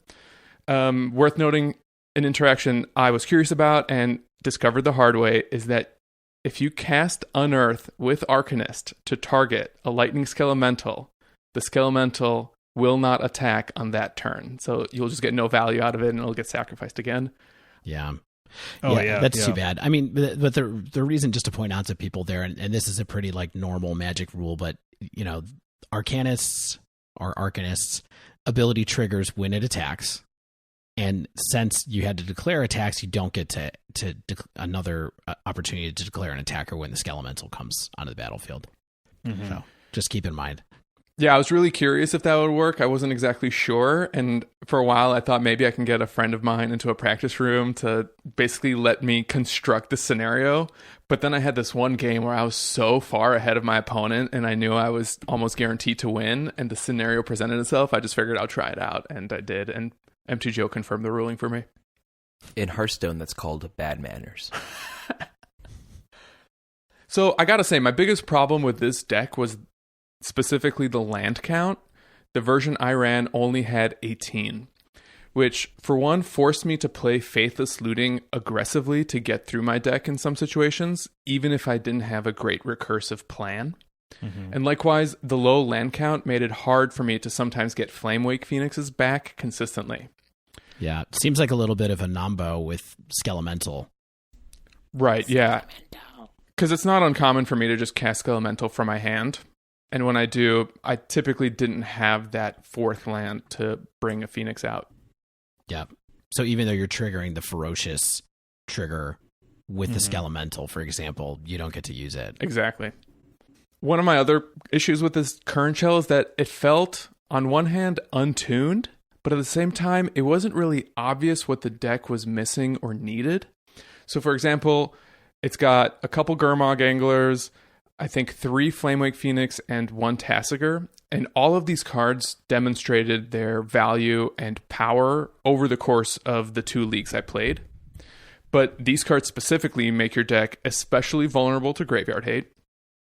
Worth noting, an interaction I was curious about and discovered the hard way is that if you cast Unearth with Arcanist to target a Lightning Skelemental, the Skelemental will not attack on that turn. So you'll just get no value out of it and it'll get sacrificed again. Yeah. Oh, yeah. That's too bad. I mean, but the reason, just to point out to people there, and this is a pretty like normal Magic rule, but you know, Arcanists or Arcanists ability triggers when it attacks. And since you had to declare attacks, you don't get to another opportunity to declare an attacker when the Skelemental comes onto the battlefield. Mm-hmm. So just keep in mind. Yeah, I was really curious if that would work. I wasn't exactly sure. And for a while, I thought maybe I can get a friend of mine into a practice room to basically let me construct the scenario. But then I had this one game where I was so far ahead of my opponent and I knew I was almost guaranteed to win. And the scenario presented itself. I just figured I'll try it out. And I did. And MTGO confirmed the ruling for me. In Hearthstone, that's called bad manners. So I gotta say, my biggest problem with this deck was specifically the land count. The version I ran only had 18, which for one forced me to play Faithless Looting aggressively to get through my deck in some situations, even if I didn't have a great recursive plan. Mm-hmm. And likewise, the low land count made it hard for me to sometimes get Flamewake Phoenixes back consistently. Yeah, it seems like a little bit of a Nombo with Skelemental. Right, yeah. Because it's not uncommon for me to just cast Skelemental from my hand. And when I do, I typically didn't have that fourth land to bring a Phoenix out. Yeah. So even though you're triggering the Ferocious trigger with the Skelemental, for example, you don't get to use it. Exactly. One of my other issues with this current shell is that it felt, on one hand, untuned, but at the same time, it wasn't really obvious what the deck was missing or needed. So for example, it's got a couple Gurmag Anglers, I think 3 Flamewake Phoenix and 1 Tassiger, and all of these cards demonstrated their value and power over the course of the 2 leagues I played. But these cards specifically make your deck especially vulnerable to Graveyard Hate.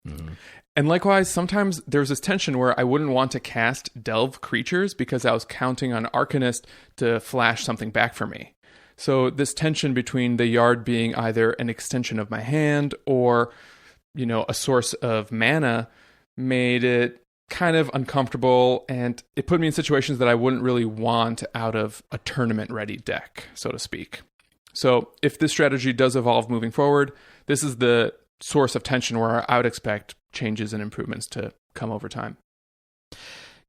Mm-hmm. And likewise, sometimes there's this tension where I wouldn't want to cast Delve creatures because I was counting on Arcanist to flash something back for me. So this tension between the yard being either an extension of my hand or, you know, a source of mana made it kind of uncomfortable, and it put me in situations that I wouldn't really want out of a tournament-ready deck, so to speak. So if this strategy does evolve moving forward, this is the source of tension where I would expect changes and improvements to come over time.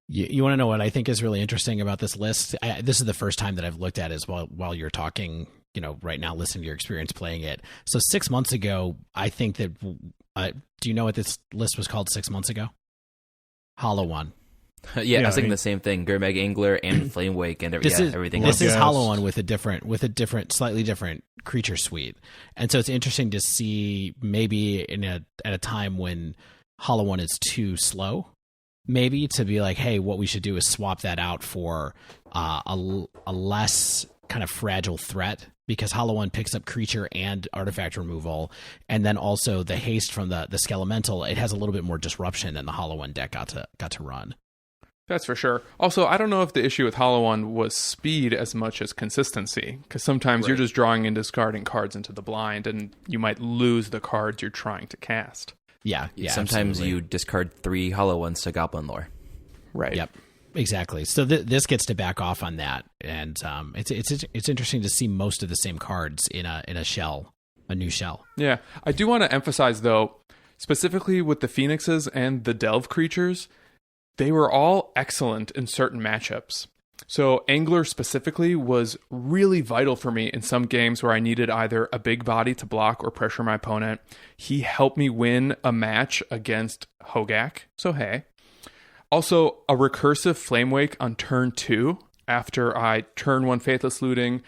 You want to know what I think is really interesting about this list? This is the first time that I've looked at it as well while you're talking, you know, right now, listening to your experience playing it. So 6 months ago, I think that, do you know what this list was called 6 months ago? Hollow One. I was thinking the same thing. Gurmag Angler and Flamewake and everything. This is Hollow One with a different, slightly different creature suite. And so it's interesting to see maybe at a time when Hollow One is too slow, maybe to be like, hey, what we should do is swap that out for a less kind of fragile threat, because Hollow One picks up creature and artifact removal, and then also the haste from the Skelemental. It has a little bit more disruption than the Hollow One deck got to run. That's for sure. Also, I don't know if the issue with Hollow One was speed as much as consistency, because sometimes you're just drawing and discarding cards into the blind, and you might lose the cards you're trying to cast. Yeah. Sometimes absolutely. you discard 3 Hollow Ones to Goblin Lore. Right. Yep. Exactly. So this gets to back off on that, and it's interesting to see most of the same cards in a shell, a new shell. Yeah, I do want to emphasize though, specifically with the Phoenixes and the Delve creatures, they were all excellent in certain matchups. So Angler specifically was really vital for me in some games where I needed either a big body to block or pressure my opponent. He helped me win a match against Hogaak. So hey. Also, a recursive Flame Wake on turn 2 after I turn 1 Faithless Looting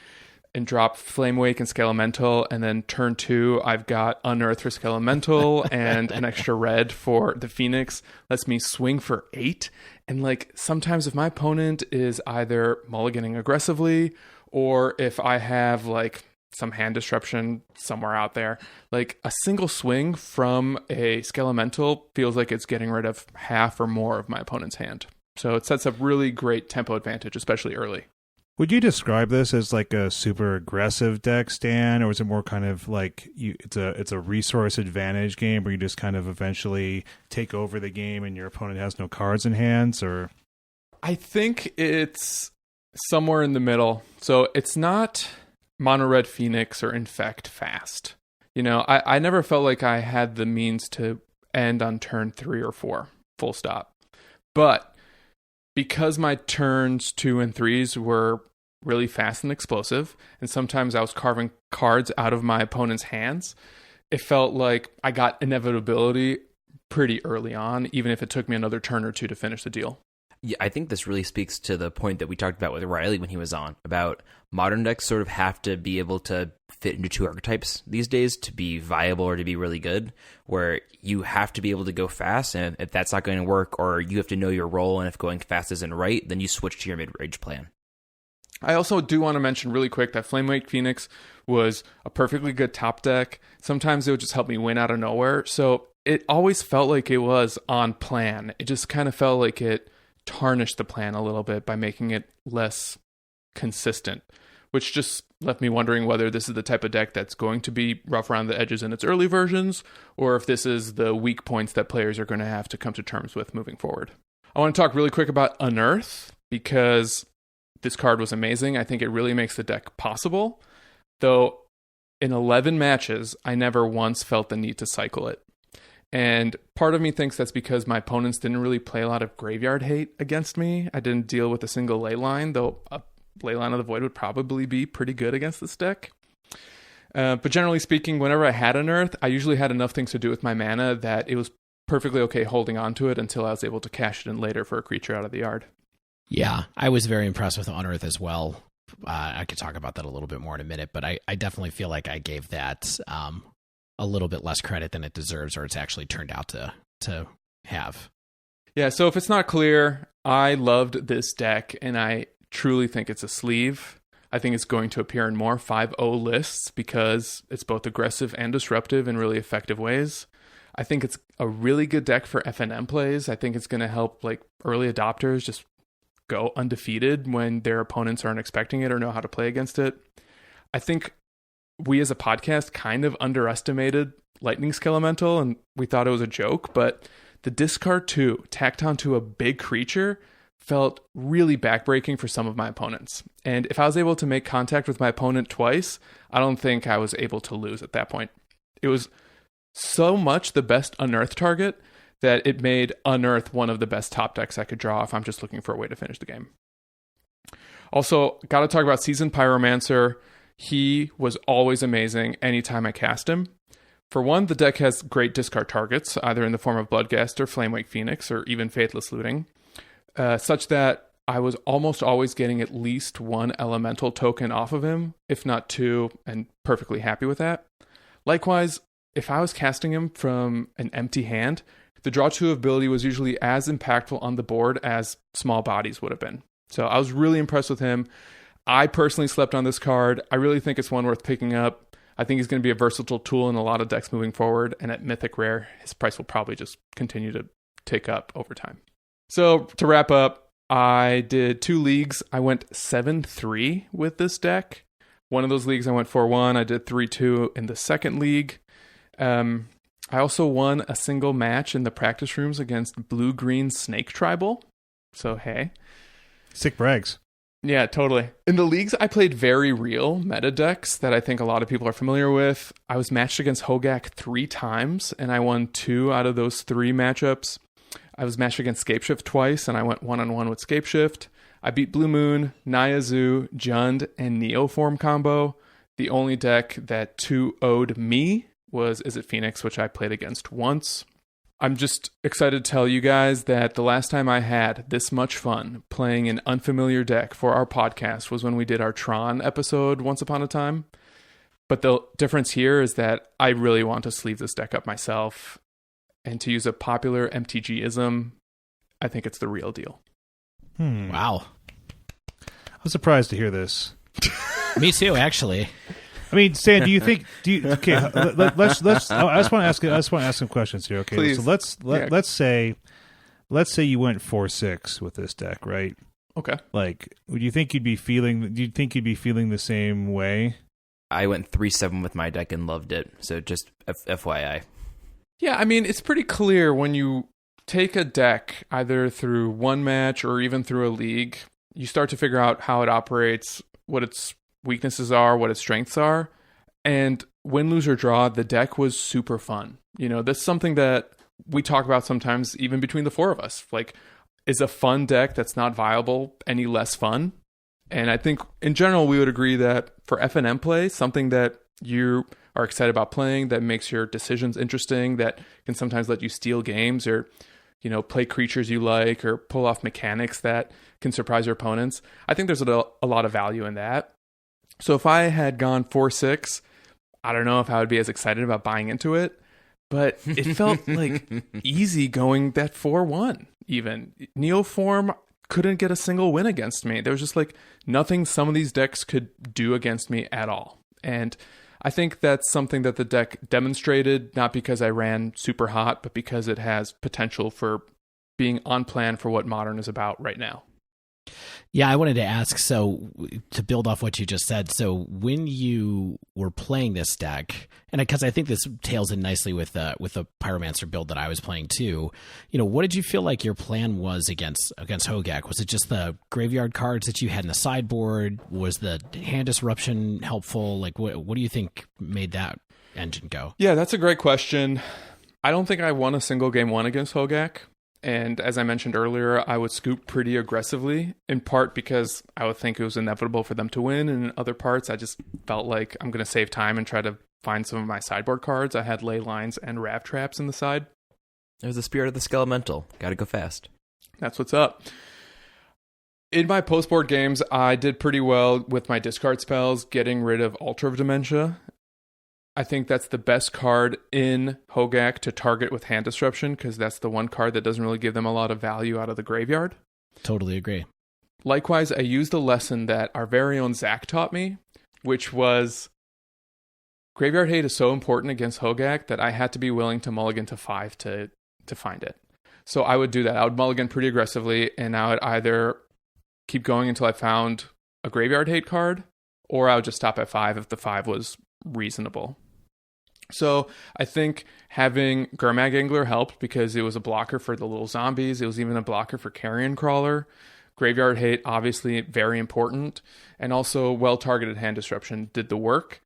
and drop Flame Wake and Skelemental, and then turn 2 I've got Unearth for Skelemental and an extra red for the Phoenix. Lets me swing for 8. And like sometimes if my opponent is either mulliganing aggressively or if I have like some hand disruption somewhere out there, like a single swing from a Skelemental feels like it's getting rid of half or more of my opponent's hand. So it sets up really great tempo advantage, especially early. Would you describe this as like a super aggressive deck, Stan, or is it more kind of like it's a resource advantage game where you just kind of eventually take over the game and your opponent has no cards in hands? Or I think it's somewhere in the middle. So it's not Mono Red Phoenix or Infect fast. You know, I never felt like I had the means to end on turn 3 or 4, full stop. But because my turns 2 and 3s were really fast and explosive, and sometimes I was carving cards out of my opponent's hands, it felt like I got inevitability pretty early on, even if it took me another turn or 2 to finish the deal. Yeah, I think this really speaks to the point that we talked about with Riley when he was on, about modern decks sort of have to be able to fit into 2 archetypes these days to be viable or to be really good, where you have to be able to go fast, and if that's not going to work, or you have to know your role, and if going fast isn't right, then you switch to your mid-range plan. I also do want to mention really quick that Flamewake Phoenix was a perfectly good top deck. Sometimes it would just help me win out of nowhere, so it always felt like it was on plan. It just kind of felt like it tarnished the plan a little bit by making it less consistent, which just left me wondering whether this is the type of deck that's going to be rough around the edges in its early versions, or if this is the weak points that players are going to have to come to terms with moving forward. I want to talk really quick about Unearth, because this card was amazing. I think it really makes the deck possible, though in 11 matches, I never once felt the need to cycle it. And part of me thinks that's because my opponents didn't really play a lot of graveyard hate against me. I didn't deal with a single ley line, though a ley line of the void would probably be pretty good against this deck. But generally speaking, whenever I had Unearth, I usually had enough things to do with my mana that it was perfectly okay holding on to it until I was able to cash it in later for a creature out of the yard. Yeah, I was very impressed with Unearth as well. I could talk about that a little bit more in a minute, but I definitely feel like I gave that a little bit less credit than it deserves, or it's actually turned out to have. Yeah, so if it's not clear, I loved this deck, and I truly think it's a sleeve. I think it's going to appear in more 5-0 lists because it's both aggressive and disruptive in really effective ways. I think it's a really good deck for FNM plays. I think it's going to help like early adopters just go undefeated when their opponents aren't expecting it or know how to play against it. I think we as a podcast kind of underestimated Lightning Skelemental, and we thought it was a joke, but the discard 2 tacked onto a big creature felt really backbreaking for some of my opponents. And if I was able to make contact with my opponent twice, I don't think I was able to lose at that point. It was so much the best Unearth target that it made Unearth one of the best top decks I could draw if I'm just looking for a way to finish the game. Also, got to talk about Seasoned Pyromancer. He was always amazing anytime I cast him. For one, the deck has great discard targets, either in the form of Bloodghast or Flamewake Phoenix, or even Faithless Looting, such that I was almost always getting at least 1 elemental token off of him, if not 2, and perfectly happy with that. Likewise, if I was casting him from an empty hand, the draw 2 ability was usually as impactful on the board as small bodies would have been. So I was really impressed with him. I personally slept on this card. I really think it's one worth picking up. I think he's going to be a versatile tool in a lot of decks moving forward, and at Mythic Rare, his price will probably just continue to tick up over time. So to wrap up, I did 2 leagues. I went 7-3 with this deck. One of those leagues I went 4-1. I did 3-2 in the second league. I also won a single match in the practice rooms against Blue-Green Snake Tribal. So, hey. Sick brags. Yeah, totally. In the leagues, I played very real meta decks that I think a lot of people are familiar with. I was matched against Hogaak 3 times, and I won 2 out of those 3 matchups. I was matched against Scapeshift twice, and I went 1-on-1 with Scapeshift. I beat Blue Moon, Naya Zoo, Jund, and Neoform combo. The only deck that 2-0'd me was Is It Phoenix, which I played against once. I'm just excited to tell you guys that the last time I had this much fun playing an unfamiliar deck for our podcast was when we did our Tron episode once upon a time. But the difference here is that I really want to sleeve this deck up myself. And to use a popular MTG-ism, I think it's the real deal. Wow. I'm surprised to hear this. Me too, actually. I mean, Stan, okay, let's. I just want to ask some questions here. Okay, Please. So let's say you went 4-6 with this deck, right? Okay. Like, do you think you'd be feeling the same way? I went 3-7 with my deck and loved it. So just FYI. Yeah, I mean, it's pretty clear when you take a deck either through one match or even through a league, you start to figure out how it operates, what its weaknesses are, what its strengths are. And win, lose, or draw, the deck was super fun. You know, that's something that we talk about sometimes even between the 4 of us. Like, is a fun deck that's not viable any less fun? And I think in general, we would agree that for FNM play, something that you are excited about playing, that makes your decisions interesting, that can sometimes let you steal games or, you know, play creatures you like or pull off mechanics that can surprise your opponents. I think there's a lot of value in that. So if I had gone 4-6, I don't know if I would be as excited about buying into it, but it felt like easy going that 4-1 even. Neoform couldn't get a single win against me. There was just like nothing some of these decks could do against me at all. And I think that's something that the deck demonstrated, not because I ran super hot, but because it has potential for being on plan for what Modern is about right now. Yeah, I wanted to ask, so to build off what you just said, so when you were playing this deck, and because I think this tails in nicely with the Pyromancer build that I was playing too, you know, what did you feel like your plan was against Hogaak? Was it just the graveyard cards that you had in the sideboard? Was the hand disruption helpful? Like, what do you think made that engine go? Yeah, that's a great question. I don't think I won a single game 1 against Hogaak. And as I mentioned earlier, I would scoop pretty aggressively, in part because I would think it was inevitable for them to win. And in other parts, I just felt like I'm going to save time and try to find some of my sideboard cards. I had Ley Lines and Rav Traps in the side. There's the spirit of the Skelemental. Gotta go fast. That's what's up. In my post-board games, I did pretty well with my discard spells, getting rid of Altar of Dementia. I think that's the best card in Hogaak to target with hand disruption, because that's the one card that doesn't really give them a lot of value out of the graveyard. Totally agree. Likewise, I used a lesson that our very own Zach taught me, which was graveyard hate is so important against Hogaak that I had to be willing to mulligan to 5 to find it. So I would do that. I would mulligan pretty aggressively, and I would either keep going until I found a graveyard hate card, or I would just stop at 5 if the 5 was reasonable. So I think having Gurmag Angler helped because it was a blocker for the little zombies. It was even a blocker for Carrion Crawler. Graveyard hate, obviously very important. And also well-targeted hand disruption did the work.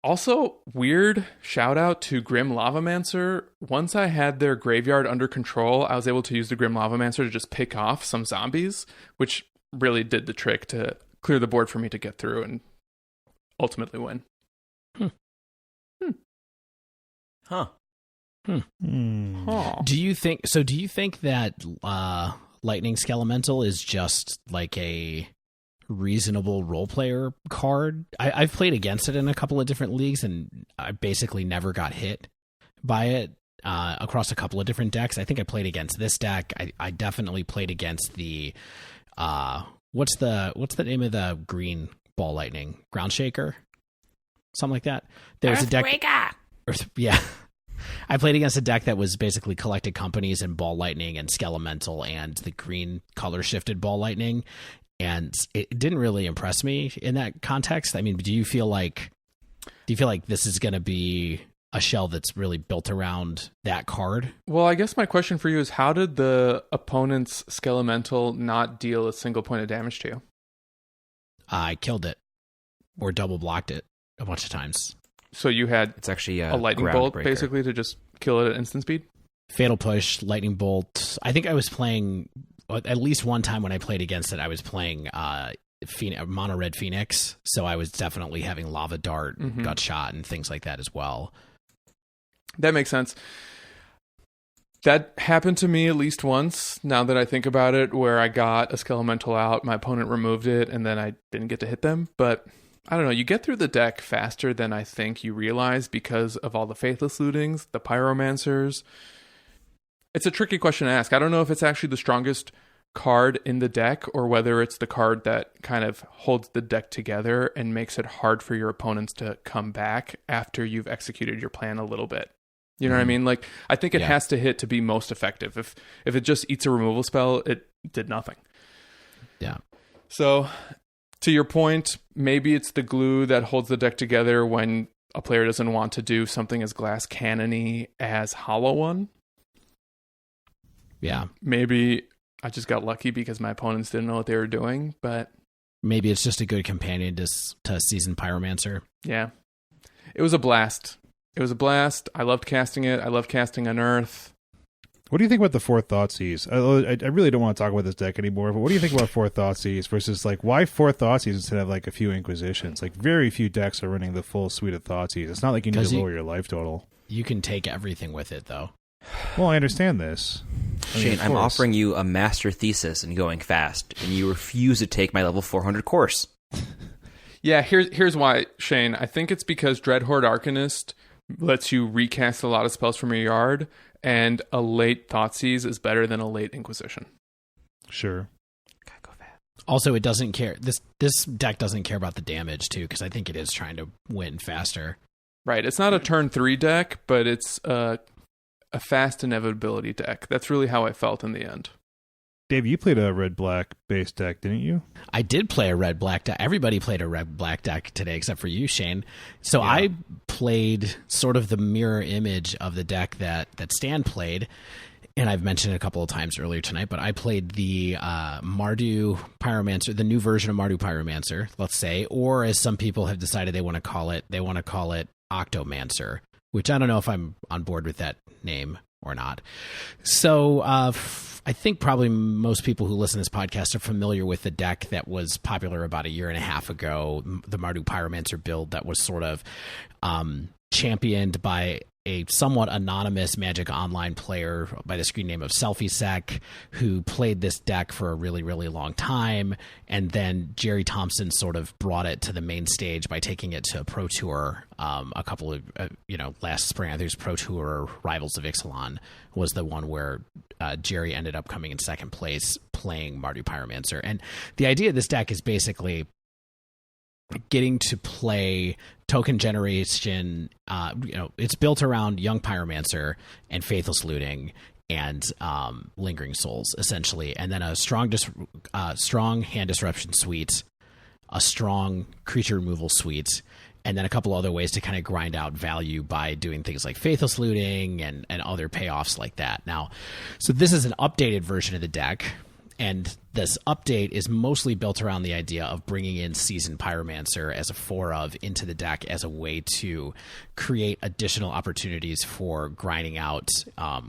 Also, weird shout out to Grim Lavamancer. Once I had their graveyard under control, I was able to use the Grim Lavamancer to just pick off some zombies, which really did the trick to clear the board for me to get through and ultimately win. Huh. Do you think that Lightning Skelemental is just like a reasonable role player card? I've played against it in a couple of different leagues, and I basically never got hit by it across a couple of different decks. I think I played against this deck. I definitely played against the what's the name of the green ball lightning? Ground Shaker? Something like that. There's a deck. Yeah. I played against a deck that was basically collected companies and Ball Lightning and Skelemental and the green color shifted Ball Lightning. And it didn't really impress me in that context. I mean, do you feel like this is going to be a shell that's really built around that card. Well, I guess my question for you is, how did the opponent's Skelemental not deal a single point of damage to you? I killed it or double blocked it a bunch of times. So you had It's actually a lightning bolt, basically, to just kill it at instant speed? Fatal Push, Lightning Bolt. I think I was playing, at least one time when I played against it, I was playing Mono Red Phoenix. So I was definitely having Lava Dart, Gut Shot, and things like that as well. That makes sense. That happened to me at least once, now that I think about it, where I got a Skelemental out, my opponent removed it, and then I didn't get to hit them. But I don't know, you get through the deck faster than I think you realize because of all the Faithless Lootings, the Pyromancers. It's a tricky question to ask. I don't know if it's actually the strongest card in the deck or whether it's the card that kind of holds the deck together and makes it hard for your opponents to come back after you've executed your plan a little bit. You know what I mean? Like, I think it has to hit to be most effective. If it just eats a removal spell, it did nothing. Yeah. So, to your point, maybe it's the glue that holds the deck together when a player doesn't want to do something as glass cannon-y as Hollow One. Yeah. Maybe I just got lucky because my opponents didn't know what they were doing, but maybe it's just a good companion to Seasoned Pyromancer. Yeah. It was a blast. I loved casting it. I love casting Unearth. What do you think about the Four Thoughtseize? I really don't want to talk about this deck anymore, but what do you think about Four Thoughtseizes versus, like, why Four Thoughtseize instead of, like, a few Inquisitions? Like, very few decks are running the full suite of Thoughtseize. It's not like you need to lower your life total. You can take everything with it, though. Well, I understand this. Shane, I'm offering you a master thesis in going fast, and you refuse to take my level 400 course. Yeah, here's why, Shane. I think it's because Dreadhorde Arcanist lets you recast a lot of spells from your yard, and a late Thoughtseize is better than a late Inquisition. Sure. Gotta go fast. Also, it doesn't care. This deck doesn't care about the damage, too, because I think it is trying to win faster. Right. It's not a turn 3 deck, but it's a fast inevitability deck. That's really how I felt in the end. Dave, you played a red-black base deck, didn't you? I did play a red-black deck. Everybody played a red-black deck today except for you, Shane. So yeah. I played sort of the mirror image of the deck that Stan played, and I've mentioned it a couple of times earlier tonight, but I played the Mardu Pyromancer, the new version of Mardu Pyromancer, let's say, or as some people have decided they want to call it Octomancer, which I don't know if I'm on board with that name or not. So I think probably most people who listen to this podcast are familiar with the deck that was popular about a year and a half ago, the Mardu Pyromancer build that was sort of championed by a somewhat anonymous Magic Online player by the screen name of SelfieSec, who played this deck for a really, really long time. And then Jerry Thompson sort of brought it to the main stage by taking it to a Pro Tour a couple of, last spring. I think it was Pro Tour Rivals of Ixalan was the one where Jerry ended up coming in second place playing Mardu Pyromancer. And the idea of this deck is basically getting to play token generation. It's built around Young Pyromancer and Faithless Looting and Lingering Souls, essentially, and then a strong hand disruption suite, a strong creature removal suite, and then a couple other ways to kind of grind out value by doing things like Faithless Looting and other payoffs like that. Now, so this is an updated version of the deck. And this update is mostly built around the idea of bringing in Seasoned Pyromancer as a 4-of into the deck as a way to create additional opportunities for grinding out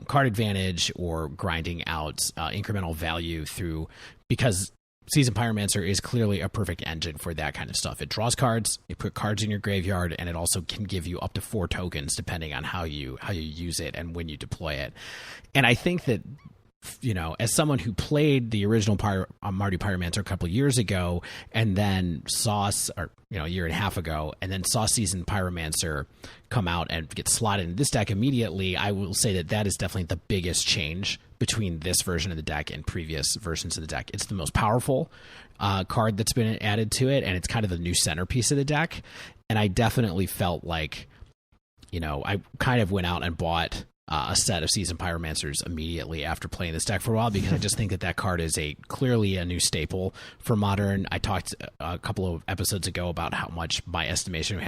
card advantage or grinding out incremental value because Seasoned Pyromancer is clearly a perfect engine for that kind of stuff. It draws cards, it put cards in your graveyard, and it also can give you up to 4 tokens depending on how you use it and when you deploy it. And I think that, as someone who played the original Mardu Pyromancer a couple of years ago and then saw, a year and a half ago, and then saw Seasoned Pyromancer come out and get slotted in this deck immediately, I will say that is definitely the biggest change between this version of the deck and previous versions of the deck. It's the most powerful card that's been added to it, and it's kind of the new centerpiece of the deck. And I definitely felt like, I kind of went out and bought a set of Seasoned Pyromancers immediately after playing this deck for a while, because I just think that card is clearly a new staple for Modern. I talked a couple of episodes ago about how much my estimation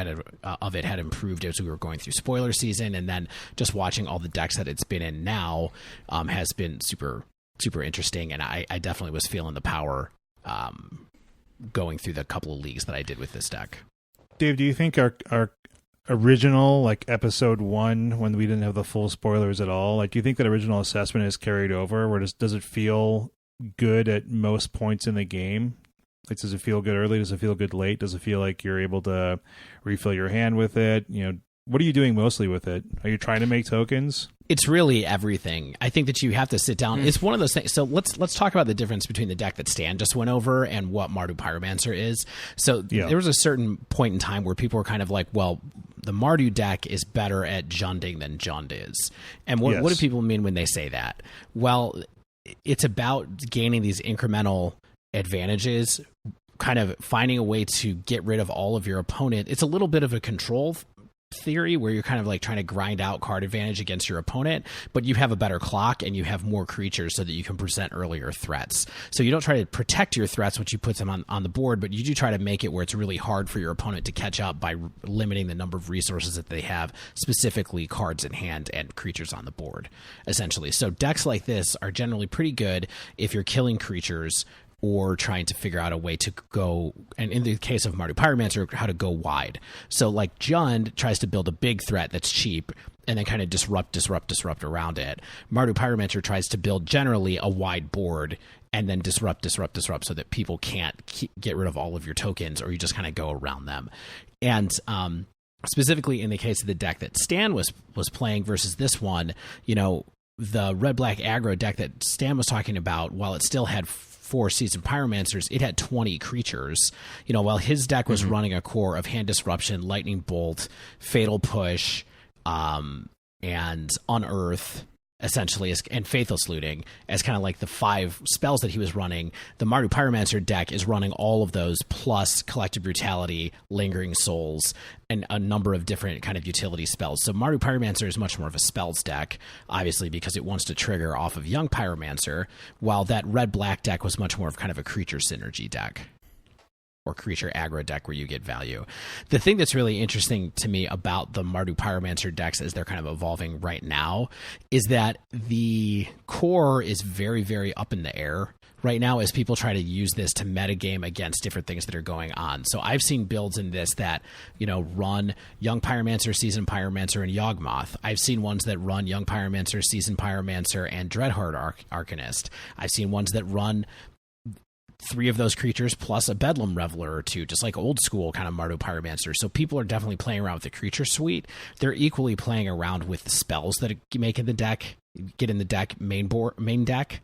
of it had improved as we were going through spoiler season, and then just watching all the decks that it's been in now has been super, super interesting, and I definitely was feeling the power going through the couple of leagues that I did with this deck. Dave, do you think our original, like episode 1, when we didn't have the full spoilers at all, like, do you think that original assessment is carried over? Where does it feel good at most points in the game? Like, does it feel good early? Does it feel good late? Does it feel like you're able to refill your hand with it? What are you doing mostly with it? Are you trying to make tokens? It's really everything. I think that you have to sit down. It's one of those things. So let's talk about the difference between the deck that Stan just went over and what Mardu Pyromancer is. So there was a certain point in time where people were kind of like, well, the Mardu deck is better at Junding than Jund is. And what do people mean when they say that? Well, it's about gaining these incremental advantages, kind of finding a way to get rid of all of your opponent. It's a little bit of a control theory where you're kind of like trying to grind out card advantage against your opponent, but you have a better clock and you have more creatures so that you can present earlier threats. So you don't try to protect your threats, which you put them on the board, but you do try to make it where it's really hard for your opponent to catch up by limiting the number of resources that they have, specifically cards in hand and creatures on the board, essentially. So decks like this are generally pretty good if you're killing creatures or trying to figure out a way to go, and in the case of Mardu Pyromancer, how to go wide. So like Jund tries to build a big threat that's cheap and then kind of disrupt around it. Mardu Pyromancer tries to build generally a wide board and then disrupt so that people can't get rid of all of your tokens, or you just kind of go around them. And specifically in the case of the deck that Stan was playing versus this one, the red-black aggro deck that Stan was talking about, while it still had 4 Seasoned Pyromancers, it had 20 creatures. While his deck was running a core of Hand Disruption, Lightning Bolt, Fatal Push, and Unearth, essentially, and Faithless Looting as kind of like the 5 spells that he was running. The Mardu Pyromancer deck is running all of those plus Collective Brutality, Lingering Souls, and a number of different kind of utility spells. So Mardu Pyromancer is much more of a spells deck, obviously, because it wants to trigger off of Young Pyromancer, while that red-black deck was much more of kind of a creature synergy deck, or creature aggro deck where you get value. The thing that's really interesting to me about the Mardu Pyromancer decks as they're kind of evolving right now is that the core is very, very up in the air right now as people try to use this to metagame against different things that are going on. So I've seen builds in this that, run Young Pyromancer, Seasoned Pyromancer, and Yawgmoth. I've seen ones that run Young Pyromancer, Seasoned Pyromancer, and Dreadhorde Arcanist. I've seen ones that run 3 of those creatures plus a Bedlam Reveler or 2, just like old school kind of Mardu Pyromancer. So people are definitely playing around with the creature suite. They're equally playing around with the spells that get in the deck main deck,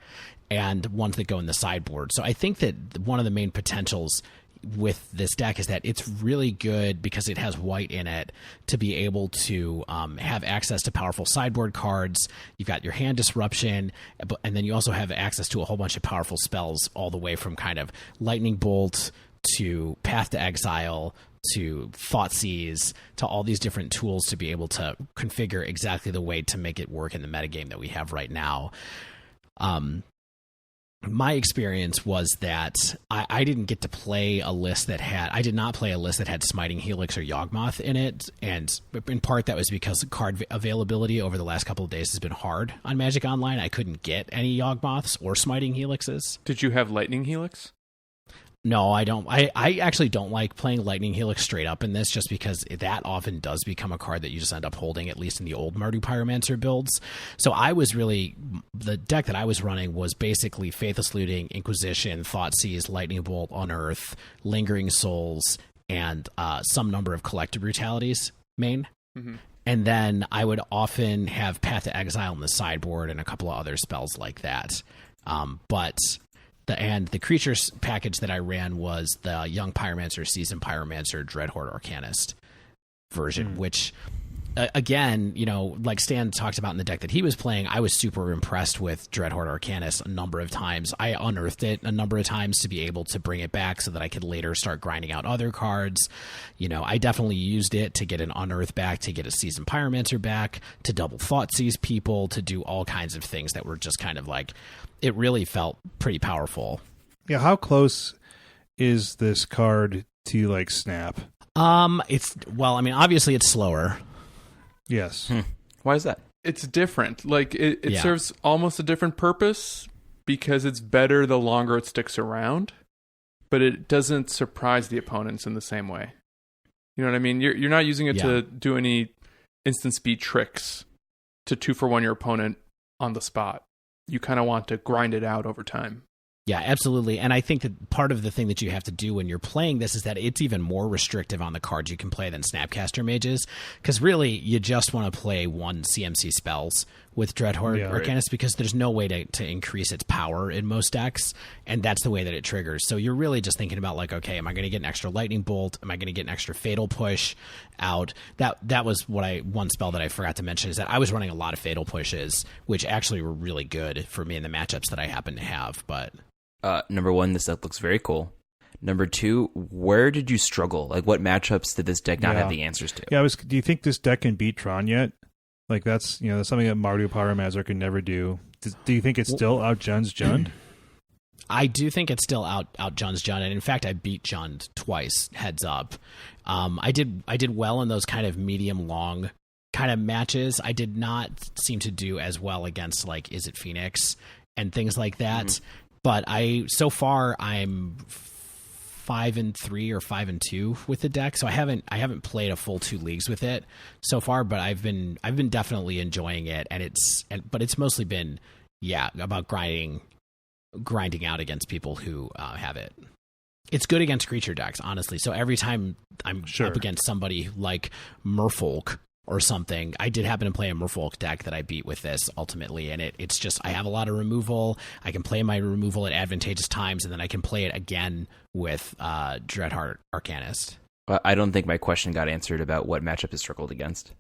and ones that go in the sideboard. So I think that one of the main potentials with this deck is that it's really good because it has white in it to be able to have access to powerful sideboard cards. You've got your Hand Disruption, and then you also have access to a whole bunch of powerful spells, all the way from kind of Lightning Bolt to Path to Exile to Thoughtseize to all these different tools to be able to configure exactly the way to make it work in the metagame that we have right now. My experience was that I didn't get to play a list that I did not play a list that had Smiting Helix or Yawgmoth in it, and in part that was because card availability over the last couple of days has been hard on Magic Online. I couldn't get any Yawgmoths or Smiting Helixes. Did you have Lightning Helix? No, I don't. I actually don't like playing Lightning Helix straight up in this, just because that often does become a card that you just end up holding, at least in the old Mardu Pyromancer builds. So the deck that I was running was basically Faithless Looting, Inquisition, Thoughtseize, Lightning Bolt, Unearth, Lingering Souls, and some number of Collective Brutalities main. Mm-hmm. And then I would often have Path to Exile in the sideboard and a couple of other spells like that. But the creatures package that I ran was the Young Pyromancer, Seasoned Pyromancer, Dreadhorde Arcanist version, which again, like Stan talked about in the deck that he was playing, I was super impressed with Dreadhorde Arcanist a number of times. I unearthed it a number of times to be able to bring it back so that I could later start grinding out other cards. I definitely used it to get an Unearth back, to get a Seasoned Pyromancer back, to double Thoughtseize people, to do all kinds of things that were just kind of like, it really felt pretty powerful. Yeah, how close is this card to like snap? Obviously it's slower. Yes. Why is that? It's different. Like it serves almost a different purpose because it's better the longer it sticks around, but it doesn't surprise the opponents in the same way. You know what I mean? You're not using it to do any instant speed tricks to 2-for-1 your opponent on the spot. You kind of want to grind it out over time. Yeah, absolutely. And I think that part of the thing that you have to do when you're playing this is that it's even more restrictive on the cards you can play than Snapcaster Mages, because really you just want to play one CMC spells with Dreadhorde Arcanist because there's no way to increase its power in most decks, and that's the way that it triggers. So you're really just thinking about like, okay, am I going to get an extra Lightning Bolt? Am I going to get an extra Fatal Push out? That was one spell that I forgot to mention is that I was running a lot of Fatal Pushes, which actually were really good for me in the matchups that I happen to have, but... Number one, this deck looks very cool. Number two, where did you struggle? Like, what matchups did this deck not have the answers to? Yeah, do you think this deck can beat Tron yet? Like, that's that's something that Mardu Pyromancer can never do. Do you think it's still out Jun's Jund? I do think it's still out Jun's Jund, and in fact, I beat Jund twice. Heads up, I did well in those kind of medium long kind of matches. I did not seem to do as well against like Is It Phoenix and things like that. Mm-hmm. But so far I'm 5-3 or 5-2 with the deck, so I haven't played a full 2 leagues with it so far. But I've been definitely enjoying it, but it's mostly been about grinding out against people who have it. It's good against creature decks, honestly. So every time I'm up against somebody like Merfolk or something, I did happen to play a Merfolk deck that I beat with this ultimately, and it's just I have a lot of removal. I can play my removal at advantageous times, and then I can play it again with Dreadhorde Arcanist. I don't think my question got answered about what matchup it struggled against.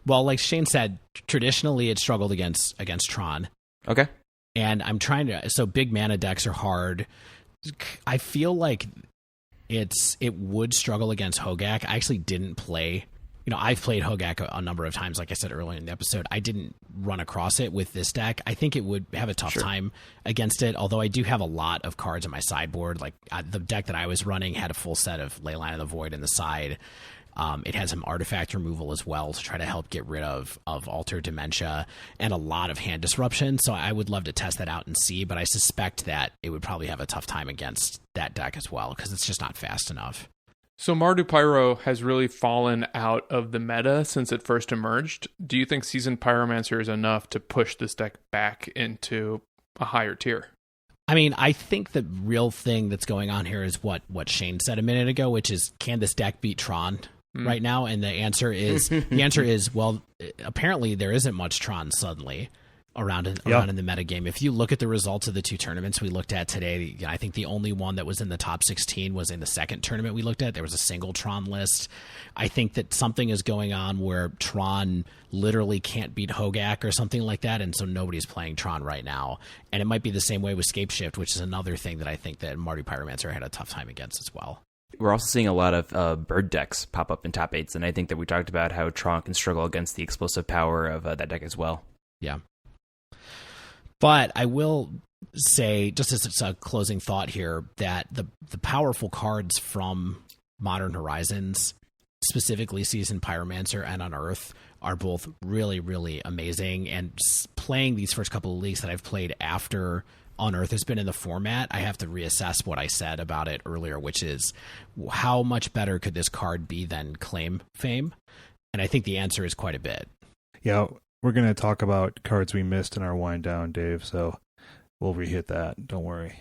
Well, like Shane said, traditionally it struggled against Tron. Okay. And I'm trying to... So big mana decks are hard. I feel like it would struggle against Hogaak. I actually didn't play... I've played Hogaak a number of times, like I said earlier in the episode. I didn't run across it with this deck. I think it would have a tough time against it, although I do have a lot of cards on my sideboard. Like the deck that I was running had a full set of Leyline of the Void in the side. It had some artifact removal as well to try to help get rid of Alter Dementia and a lot of hand disruption. So I would love to test that out and see, but I suspect that it would probably have a tough time against that deck as well because it's just not fast enough. So Mardu Pyro has really fallen out of the meta since it first emerged. Do you think Seasoned Pyromancer is enough to push this deck back into a higher tier? I mean, I think the real thing that's going on here is what Shane said a minute ago, which is, can this deck beat Tron right now? And the answer is, well, apparently there isn't much Tron suddenly around in the metagame. If you look at the results of the 2 tournaments we looked at today, I think the only one that was in the top 16 was in the second tournament we looked at. There was a single Tron list. I think that something is going on where Tron literally can't beat Hogaak or something like that, and so nobody's playing Tron right now. And it might be the same way with Scapeshift, which is another thing that I think that Mardu Pyromancer had a tough time against as well. We're also seeing a lot of bird decks pop up in top 8s, and I think that we talked about how Tron can struggle against the explosive power of that deck as well. Yeah. But I will say, just as a closing thought here, that the powerful cards from Modern Horizons, specifically Seasoned Pyromancer and Unearth, are both really, really amazing. And playing these first couple of leagues that I've played after Unearth has been in the format, I have to reassess what I said about it earlier, which is how much better could this card be than Claim Fame? And I think the answer is quite a bit. Yeah. We're going to talk about cards we missed in our wind down, Dave, so we'll re-hit that. Don't worry.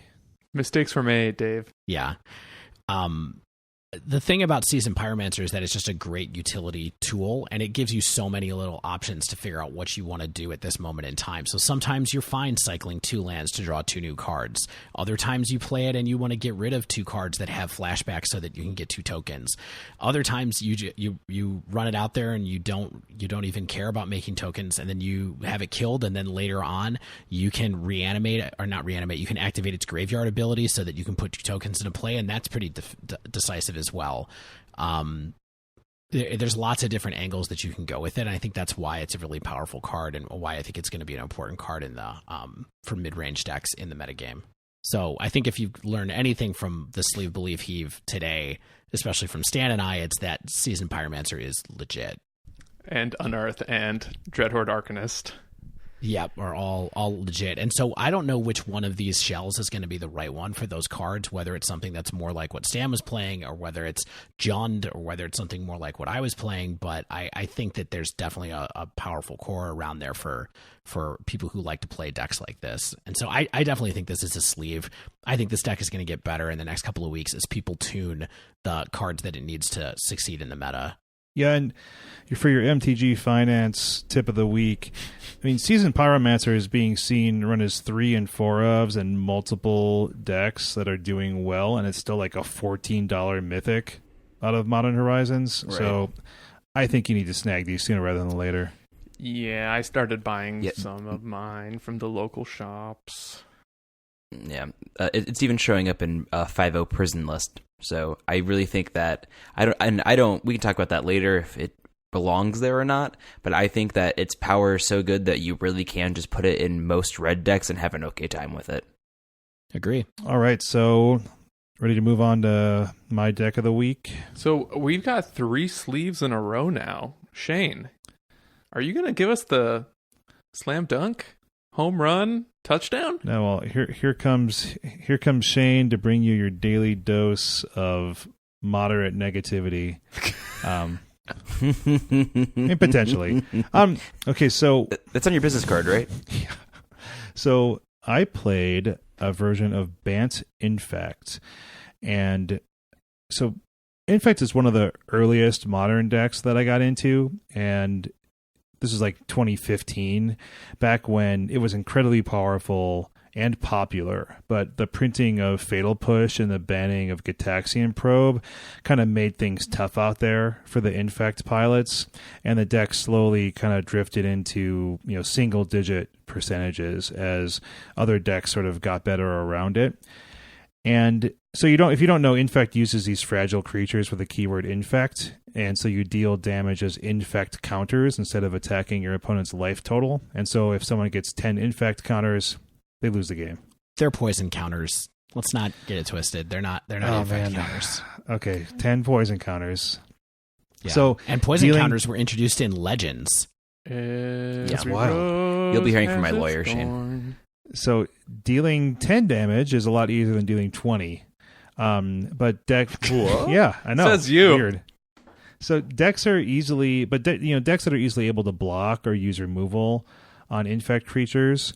Mistakes were made, Dave. Yeah. The thing about Seasoned Pyromancer is that it's just a great utility tool, and it gives you so many little options to figure out what you want to do at this moment in time. So sometimes you're fine cycling 2 lands to draw 2 new cards. Other times you play it and you want to get rid of 2 cards that have flashback so that you can get 2 tokens. Other times you run it out there and you don't even care about making tokens, and then you have it killed, and then later on you can reanimate, or not reanimate, you can activate its graveyard ability so that you can put 2 tokens into play, and that's pretty decisive as well. There's lots of different angles that you can go with it, and I think that's why it's a really powerful card, and why I think it's going to be an important card in the for mid-range decks in the metagame. So I think if you learn anything from the Sleeve Believe Heave today, especially from Stan and I, it's that Seasoned Pyromancer is legit. And Unearth and Dreadhorde Arcanist. Yep, are all legit. And so I don't know which one of these shells is going to be the right one for those cards, whether it's something that's more like what Stan was playing, or whether it's Jund, or whether it's something more like what I was playing. But I think that there's definitely a powerful core around there for people who like to play decks like this. And so I definitely think this is a sleeve. I think this deck is going to get better in the next couple of weeks as people tune the cards that it needs to succeed in the meta. Yeah, and for your MTG Finance tip of the week, I mean, Seasoned Pyromancer is being seen run as 3 and 4 ofs and multiple decks that are doing well, and it's still like a $14 mythic out of Modern Horizons. Right. So I think you need to snag these sooner rather than later. Yeah, I started buying some of mine from the local shops. Yeah, it's even showing up in 5.0 prison list. So I really think that we can talk about that later if it belongs there or not, but I think that its power is so good that you really can just put it in most red decks and have an okay time with it. Agree. All right, so ready to move on to my deck of the week? So we've got 3 sleeves in a row now. Shane, are you going to give us the slam dunk, home run, touchdown? No, well, here comes Shane to bring you your daily dose of moderate negativity. Potentially. Okay, so that's on your business card, right? Yeah. So I played a version of Bant Infect, and so Infect is one of the earliest modern decks that I got into, and this is like 2015, back when it was incredibly powerful and popular, but the printing of Fatal Push and the banning of Gitaxian Probe kind of made things tough out there for the Infect pilots, and the deck slowly kind of drifted into, single-digit percentages as other decks sort of got better around it. And so if you don't know, Infect uses these fragile creatures with the keyword Infect, and so you deal damage as Infect counters instead of attacking your opponent's life total. And so if someone gets 10 Infect counters, they lose the game. They're poison counters. Let's not get it twisted. They're not Infect counters. Okay, 10 poison counters. Yeah. And poison counters were introduced in Legends. That's wild. You'll be hearing from my lawyer, Shane. So dealing 10 damage is a lot easier than dealing 20. But yeah, I know. Says you. Weird. So decks are easily, decks that are easily able to block or use removal on Infect creatures,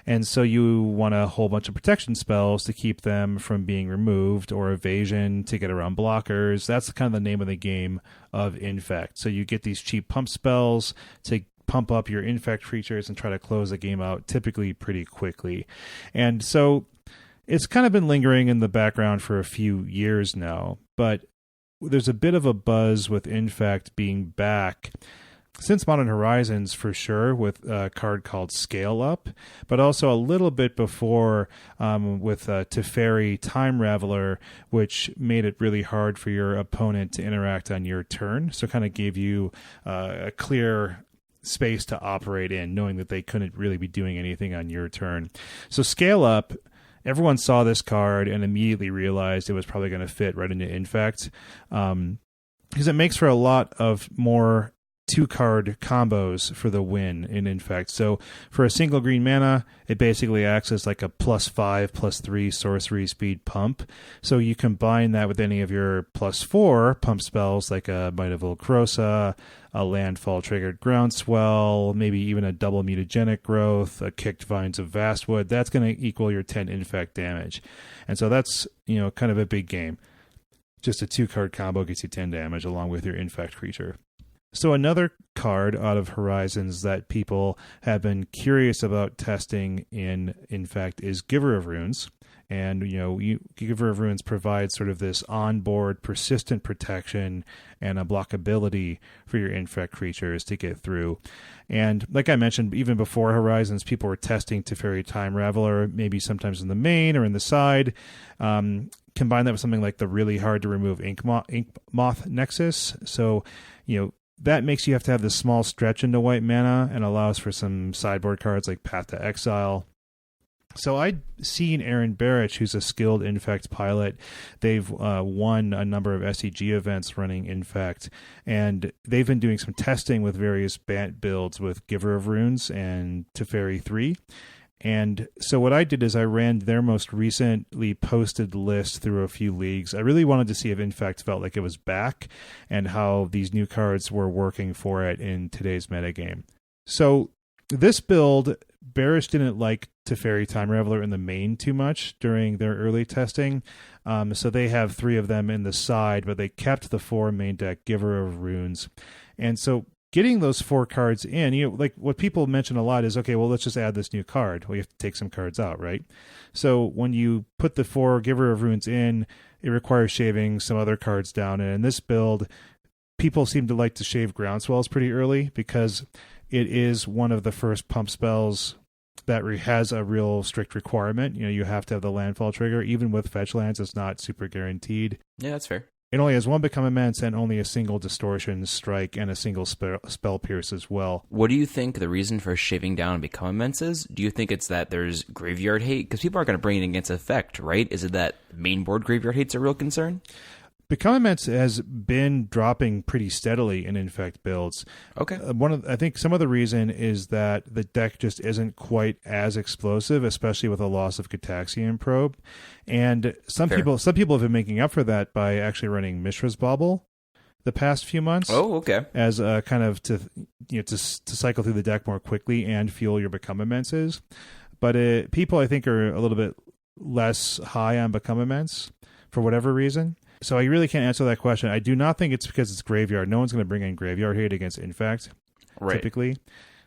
and so you want a whole bunch of protection spells to keep them from being removed, or evasion to get around blockers. That's kind of the name of the game of Infect. So you get these cheap pump spells to pump up your Infect creatures and try to close the game out, typically pretty quickly. And so it's kind of been lingering in the background for a few years now, but there's a bit of a buzz with Infect being back since Modern Horizons, for sure, with a card called Scale Up, but also a little bit before with Teferi Time Raveler, which made it really hard for your opponent to interact on your turn. So kind of gave you a clear space to operate in, knowing that they couldn't really be doing anything on your turn. So Scale Up, everyone saw this card and immediately realized it was probably going to fit right into Infect, because it makes for a lot of more 2-card combos for the win in Infect. So for a single green mana, it basically acts as like a +5/+3 sorcery speed pump. So you combine that with any of your +4 pump spells like a Might of Volcrosa, a landfall triggered Groundswell, maybe even a double mutagenic growth, a kicked Vines of Vastwood. That's going to equal your 10 Infect damage. And so that's, kind of a big game. just a 2-card combo gets you 10 damage along with your Infect creature. So another card out of Horizons that people have been curious about testing in Infect is Giver of Runes. And, Giver of Runes provides sort of this onboard persistent protection and a blockability for your Infect creatures to get through. And like I mentioned, even before Horizons, people were testing Teferi Time Raveler, maybe sometimes in the main or in the side. Combine that with something like the really hard to remove Ink Moth Nexus. So, that makes you have to have this small stretch into white mana and allows for some sideboard cards like Path to Exile. So I'd seen Aaron Barrich, who's a skilled Infect pilot. They've won a number of SEG events running Infect, and they've been doing some testing with various Bant builds with Giver of Runes and Teferi 3. And so what I did is I ran their most recently posted list through a few leagues. I really wanted to see if Infect felt like it was back and how these new cards were working for it in today's metagame. So this build, Barish didn't like Teferi Time Raveler in the main too much during their early testing. So they have 3 of them in the side, but they kept the 4 main deck Giver of Runes. And so getting those 4 cards in, like what people mention a lot is, okay, well, let's just add this new card. Well, you have to take some cards out, right? So when you put the 4 Giver of Runes in, it requires shaving some other cards down. And in this build, people seem to like to shave Groundswells pretty early because it is one of the first pump spells that has a real strict requirement. You have to have the landfall trigger. Even with fetch lands, it's not super guaranteed. Yeah, that's fair. It only has 1 Become Immense and only a single Distortion Strike and a single spell Pierce as well. What do you think the reason for shaving down and Become Immense is? Do you think it's that there's graveyard hate? Because people aren't going to bring it against effect, right? Is it that main board graveyard hate's a real concern? Become Immense has been dropping pretty steadily in Infect builds. Okay. I think some of the reason is that the deck just isn't quite as explosive, especially with a loss of Cataxian Probe. And some people have been making up for that by actually running Mishra's Bauble the past few months. Oh, okay. As a kind of to cycle through the deck more quickly and fuel your Become Immenses. But people, I think, are a little bit less high on Become Immense for whatever reason. So I really can't answer that question. I do not think it's because it's graveyard. No one's going to bring in graveyard hate against Infect, typically.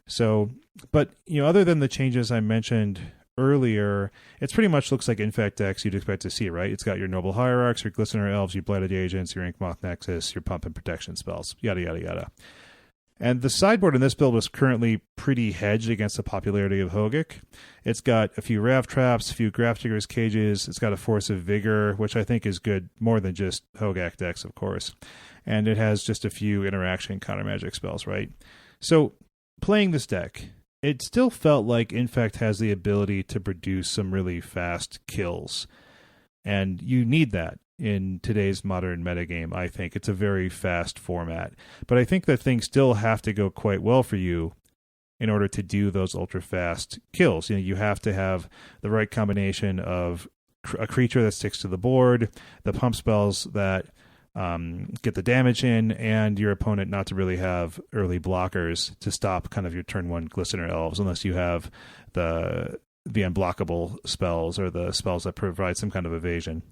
So, but other than the changes I mentioned earlier, it pretty much looks like Infect decks you'd expect to see, right? It's got your Noble Hierarchs, your Glistener Elves, your Blighted Agents, your Inkmoth Nexus, your Pump and Protection spells, yada yada yada. And the sideboard in this build is currently pretty hedged against the popularity of Hogaak. It's got a few Rav Traps, a few Grafdigger's Cages. It's got a Force of Vigor, which I think is good more than just Hogaak decks, of course. And it has just a few interaction counter magic spells, right? So playing this deck, it still felt like Infect has the ability to produce some really fast kills. And you need that in today's modern metagame, I think. It's a very fast format. But I think that things still have to go quite well for you in order to do those ultra-fast kills. You have to have the right combination of a creature that sticks to the board, the pump spells that get the damage in, and your opponent not to really have early blockers to stop kind of your turn 1 Glistener Elves, unless you have the unblockable spells or the spells that provide some kind of evasion.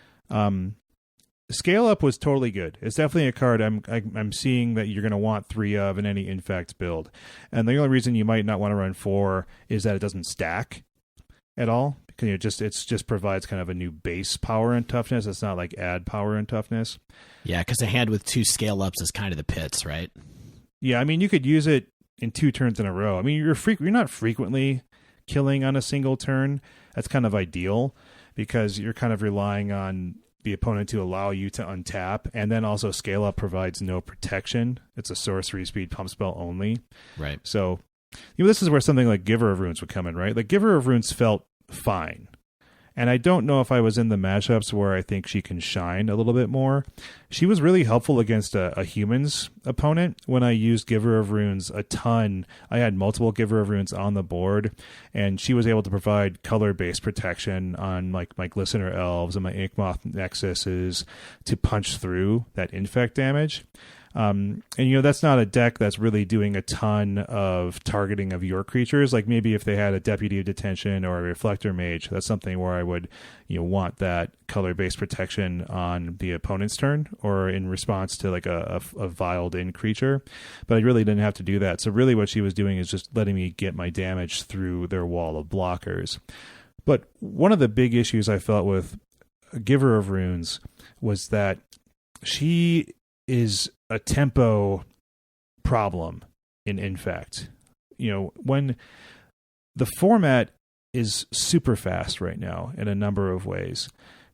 Scale Up was totally good. It's definitely a card I'm seeing that you're going to want 3 of in any Infect build. And the only reason you might not want to run 4 is that it doesn't stack at all. Because it just provides kind of a new base power and toughness. It's not like add power and toughness. Yeah, because a hand with 2 Scale Ups is kind of the pits, right? Yeah, I mean, you could use it in 2 turns in a row. I mean, you're not frequently killing on a single turn. That's kind of ideal because you're kind of relying on the opponent to allow you to untap, and then also Scale Up provides no protection. It's a sorcery speed pump spell only. Right. So this is where something like Giver of Runes would come in, right? Like Giver of Runes felt fine. And I don't know if I was in the matchups where I think she can shine a little bit more. She was really helpful against a humans opponent when I used Giver of Runes a ton. I had multiple Giver of Runes on the board, and she was able to provide color-based protection on like my Glistener Elves and my Inkmoth Nexuses to punch through that Infect damage. And, that's not a deck that's really doing a ton of targeting of your creatures. Like maybe if they had a Deputy of Detention or a Reflector Mage, that's something where I would, want that color-based protection on the opponent's turn or in response to like a viled-in creature. But I really didn't have to do that. So really what she was doing is just letting me get my damage through their wall of blockers. But one of the big issues I felt with Giver of Runes was that she is a tempo problem in Infect. When the format is super fast right now in a number of ways.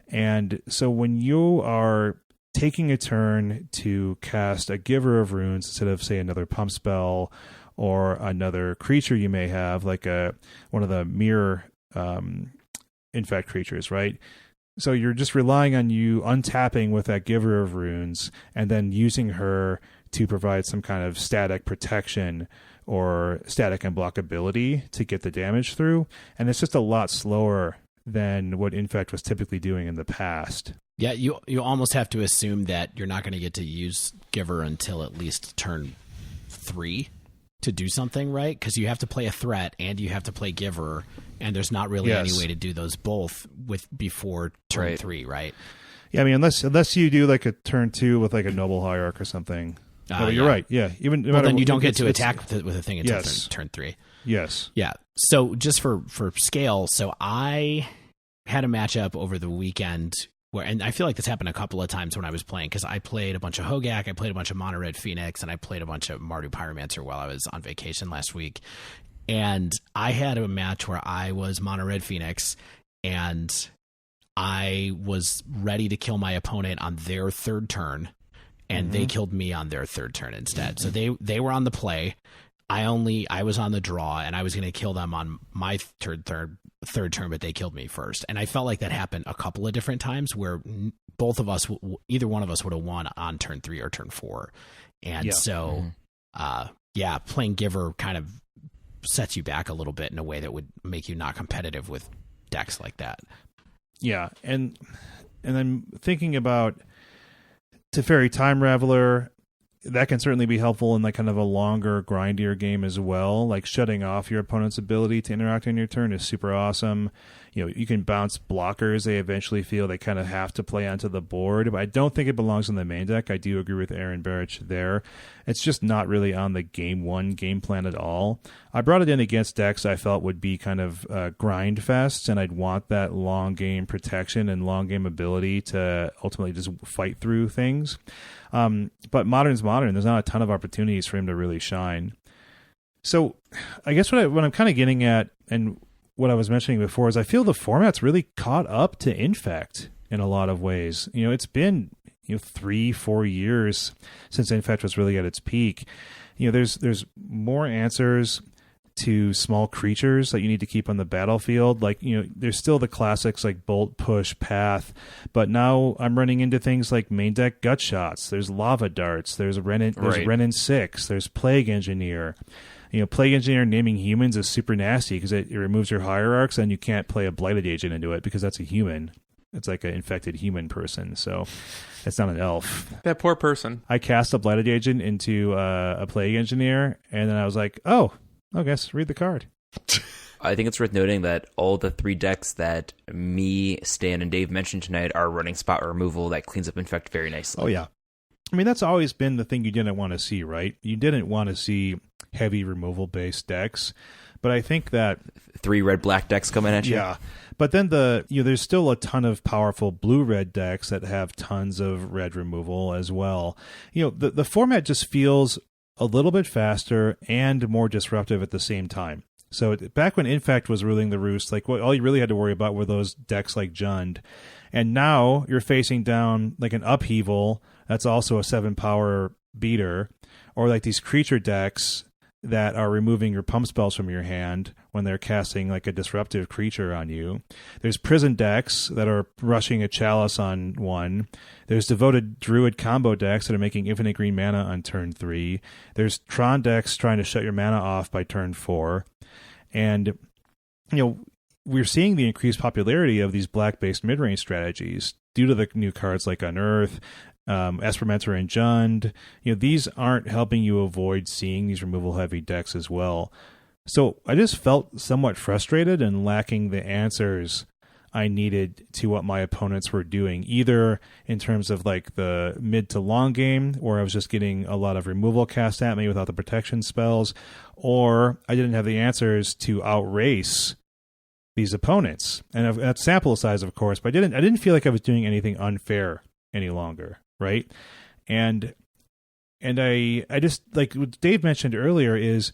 And so when you are taking a turn to cast a Giver of Runes instead of, say, another pump spell or another creature you may have, like one of the mirror Infect creatures, right? So you're just relying on you untapping with that Giver of Runes and then using her to provide some kind of static protection or static unblockability to get the damage through. And it's just a lot slower than what Infect was typically doing in the past. Yeah, you almost have to assume that you're not going to get to use Giver until at least turn 3 to do something, right? Because you have to play a threat and you have to play Giver, and there's not really any way to do those both before turn 3, right? Yeah, I mean, unless you do like a turn 2 with like a Noble Hierarch or something. You're right. Yeah, even then you don't get to attack with a thing until turn 3. Yes. Yeah. So just for scale, so I had a matchup over the weekend and I feel like this happened a couple of times when I was playing, because I played a bunch of Hogaak, I played a bunch of Mono Red Phoenix, and I played a bunch of Mardu Pyromancer while I was on vacation last week. And I had a match where I was Mono Red Phoenix, and I was ready to kill my opponent on their third turn, and they killed me on their third turn instead. So they were on the play. I was on the draw, and I was going to kill them on my third turn, but they killed me first. And I felt like that happened a couple of different times where both of us, either one of us would have won on turn 3 or turn 4. And playing Giver kind of sets you back a little bit in a way that would make you not competitive with decks like that. Yeah, and I'm thinking about Teferi Time Raveler. That can certainly be helpful in like kind of a longer, grindier game as well. Like shutting off your opponent's ability to interact on your turn is super awesome. You can bounce blockers. They eventually feel they kind of have to play onto the board, but I don't think it belongs on the main deck. I do agree with Aaron Barrich there. It's just not really on the game 1 game plan at all. I brought it in against decks I felt would be kind of grind fests, and I'd want that long game protection and long game ability to ultimately just fight through things. But Modern's Modern. There's not a ton of opportunities for him to really shine. So I guess what I'm kind of getting at, and what I was mentioning before, is I feel the format's really caught up to Infect in a lot of ways. It's been 3-4 years since Infect was really at its peak. There's more answers to small creatures that you need to keep on the battlefield. Like, there's still the classics like Bolt, Push, Path, but now I'm running into things like main deck Gut Shots. There's Lava Darts. There's Renin 6. There's Plague Engineer. Plague Engineer naming humans is super nasty because it removes your hierarchs, and you can't play a Blighted Agent into it because that's a human. It's like an infected human person, so it's not an elf. That poor person. I cast a Blighted Agent into a Plague Engineer, and then I was like, oh, I guess read the card. I think it's worth noting that all the 3 decks that me, Stan, and Dave mentioned tonight are running spot removal that cleans up Infect very nicely. Oh, yeah. I mean, that's always been the thing you didn't want to see, right? You didn't want to see heavy removal-based decks, but I think that 3 red-black decks coming at you. Yeah, but then there's still a ton of powerful blue-red decks that have tons of red removal as well. The format just feels a little bit faster and more disruptive at the same time. So back when Infect was ruling the roost, like all you really had to worry about were those decks like Jund. And now you're facing down like an Upheaval that's also a 7-power beater, or like these creature decks that are removing your pump spells from your hand when they're casting like a disruptive creature on you. There's prison decks that are rushing a chalice on 1. There's devoted druid combo decks that are making infinite green mana on turn 3. There's Tron decks trying to shut your mana off by turn 4. And, we're seeing the increased popularity of these black-based mid-range strategies due to the new cards like Unearth, Espermentor and Jund. These aren't helping you avoid seeing these removal heavy decks as well. So I just felt somewhat frustrated and lacking the answers I needed to what my opponents were doing, either in terms of like the mid to long game, where I was just getting a lot of removal cast at me without the protection spells, or I didn't have the answers to outrace these opponents. And at sample size, of course, but I didn't feel like I was doing anything unfair any longer, right? And I just, like what Dave mentioned earlier, is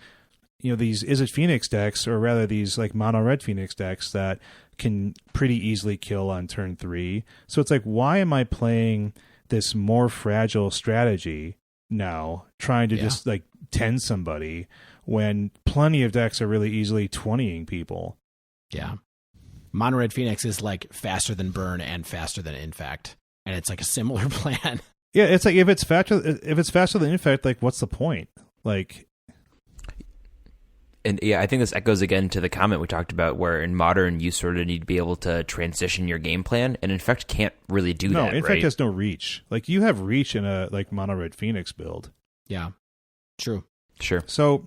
these Is It Phoenix decks, or rather these like mono red Phoenix decks that can pretty easily kill on turn 3. So it's like, why am I playing this more fragile strategy now, trying to just like 10 somebody, when plenty of decks are really easily 20ing people? Yeah. Mono red Phoenix is like faster than Burn and faster than Infect, and it's like a similar plan. Yeah, it's like if it's faster than Infect, like what's the point? Like. And yeah, I think this echoes again to the comment we talked about, where in Modern you sort of need to be able to transition your game plan, and Infect can't really do that. No, Infect right? has no reach. Like you have reach in a like mono red Phoenix build. Yeah, true. Sure. So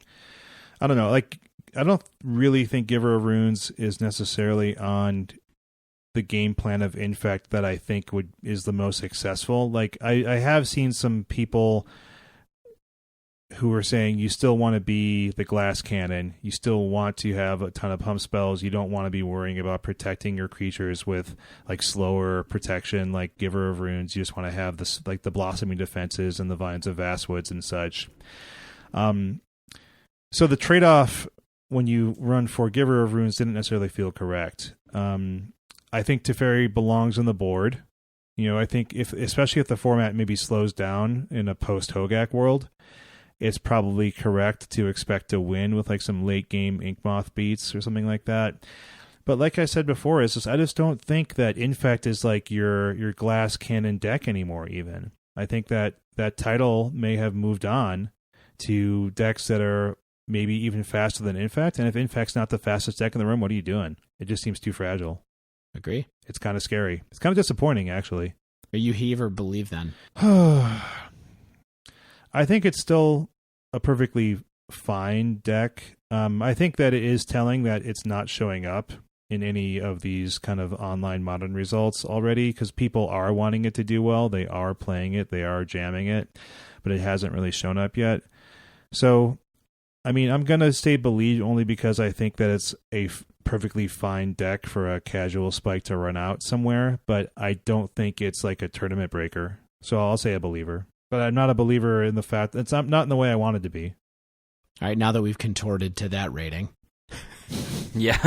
I don't know. Like I don't really think Giver of Runes is necessarily on the game plan of Infect that I think is the most successful. Like I have seen some people who are saying you still want to be the glass cannon, you still want to have a ton of pump spells, you don't want to be worrying about protecting your creatures with like slower protection like Giver of Runes, you just want to have this like the blossoming defenses and the Vines of Vastwoods and such. So the trade-off when you run for Giver of Runes didn't necessarily feel correct. I think Teferi belongs on the board. I think especially if the format maybe slows down in a post-Hogaak world, it's probably correct to expect to win with like some late game Inkmoth beats or something like that. But like I said before, I just don't think that Infect is like your glass cannon deck anymore even. I think that title may have moved on to decks that are maybe even faster than Infect. And if Infect's not the fastest deck in the room, what are you doing? It just seems too fragile. Agree. It's kind of scary. It's kind of disappointing, actually. Are you Heave or Believe then? I think it's still a perfectly fine deck. I think that it is telling that it's not showing up in any of these kind of online Modern results already, because people are wanting it to do well. They are playing it. They are jamming it, but it hasn't really shown up yet. So, I mean, I'm going to say Believe only because I think that it's a perfectly fine deck for a casual spike to run out somewhere, but I don't think it's like a tournament breaker. So I'll say a Believer. But I'm not a believer in the fact that it's not in the way I wanted to be. All right, now that we've contorted to that rating. Yeah.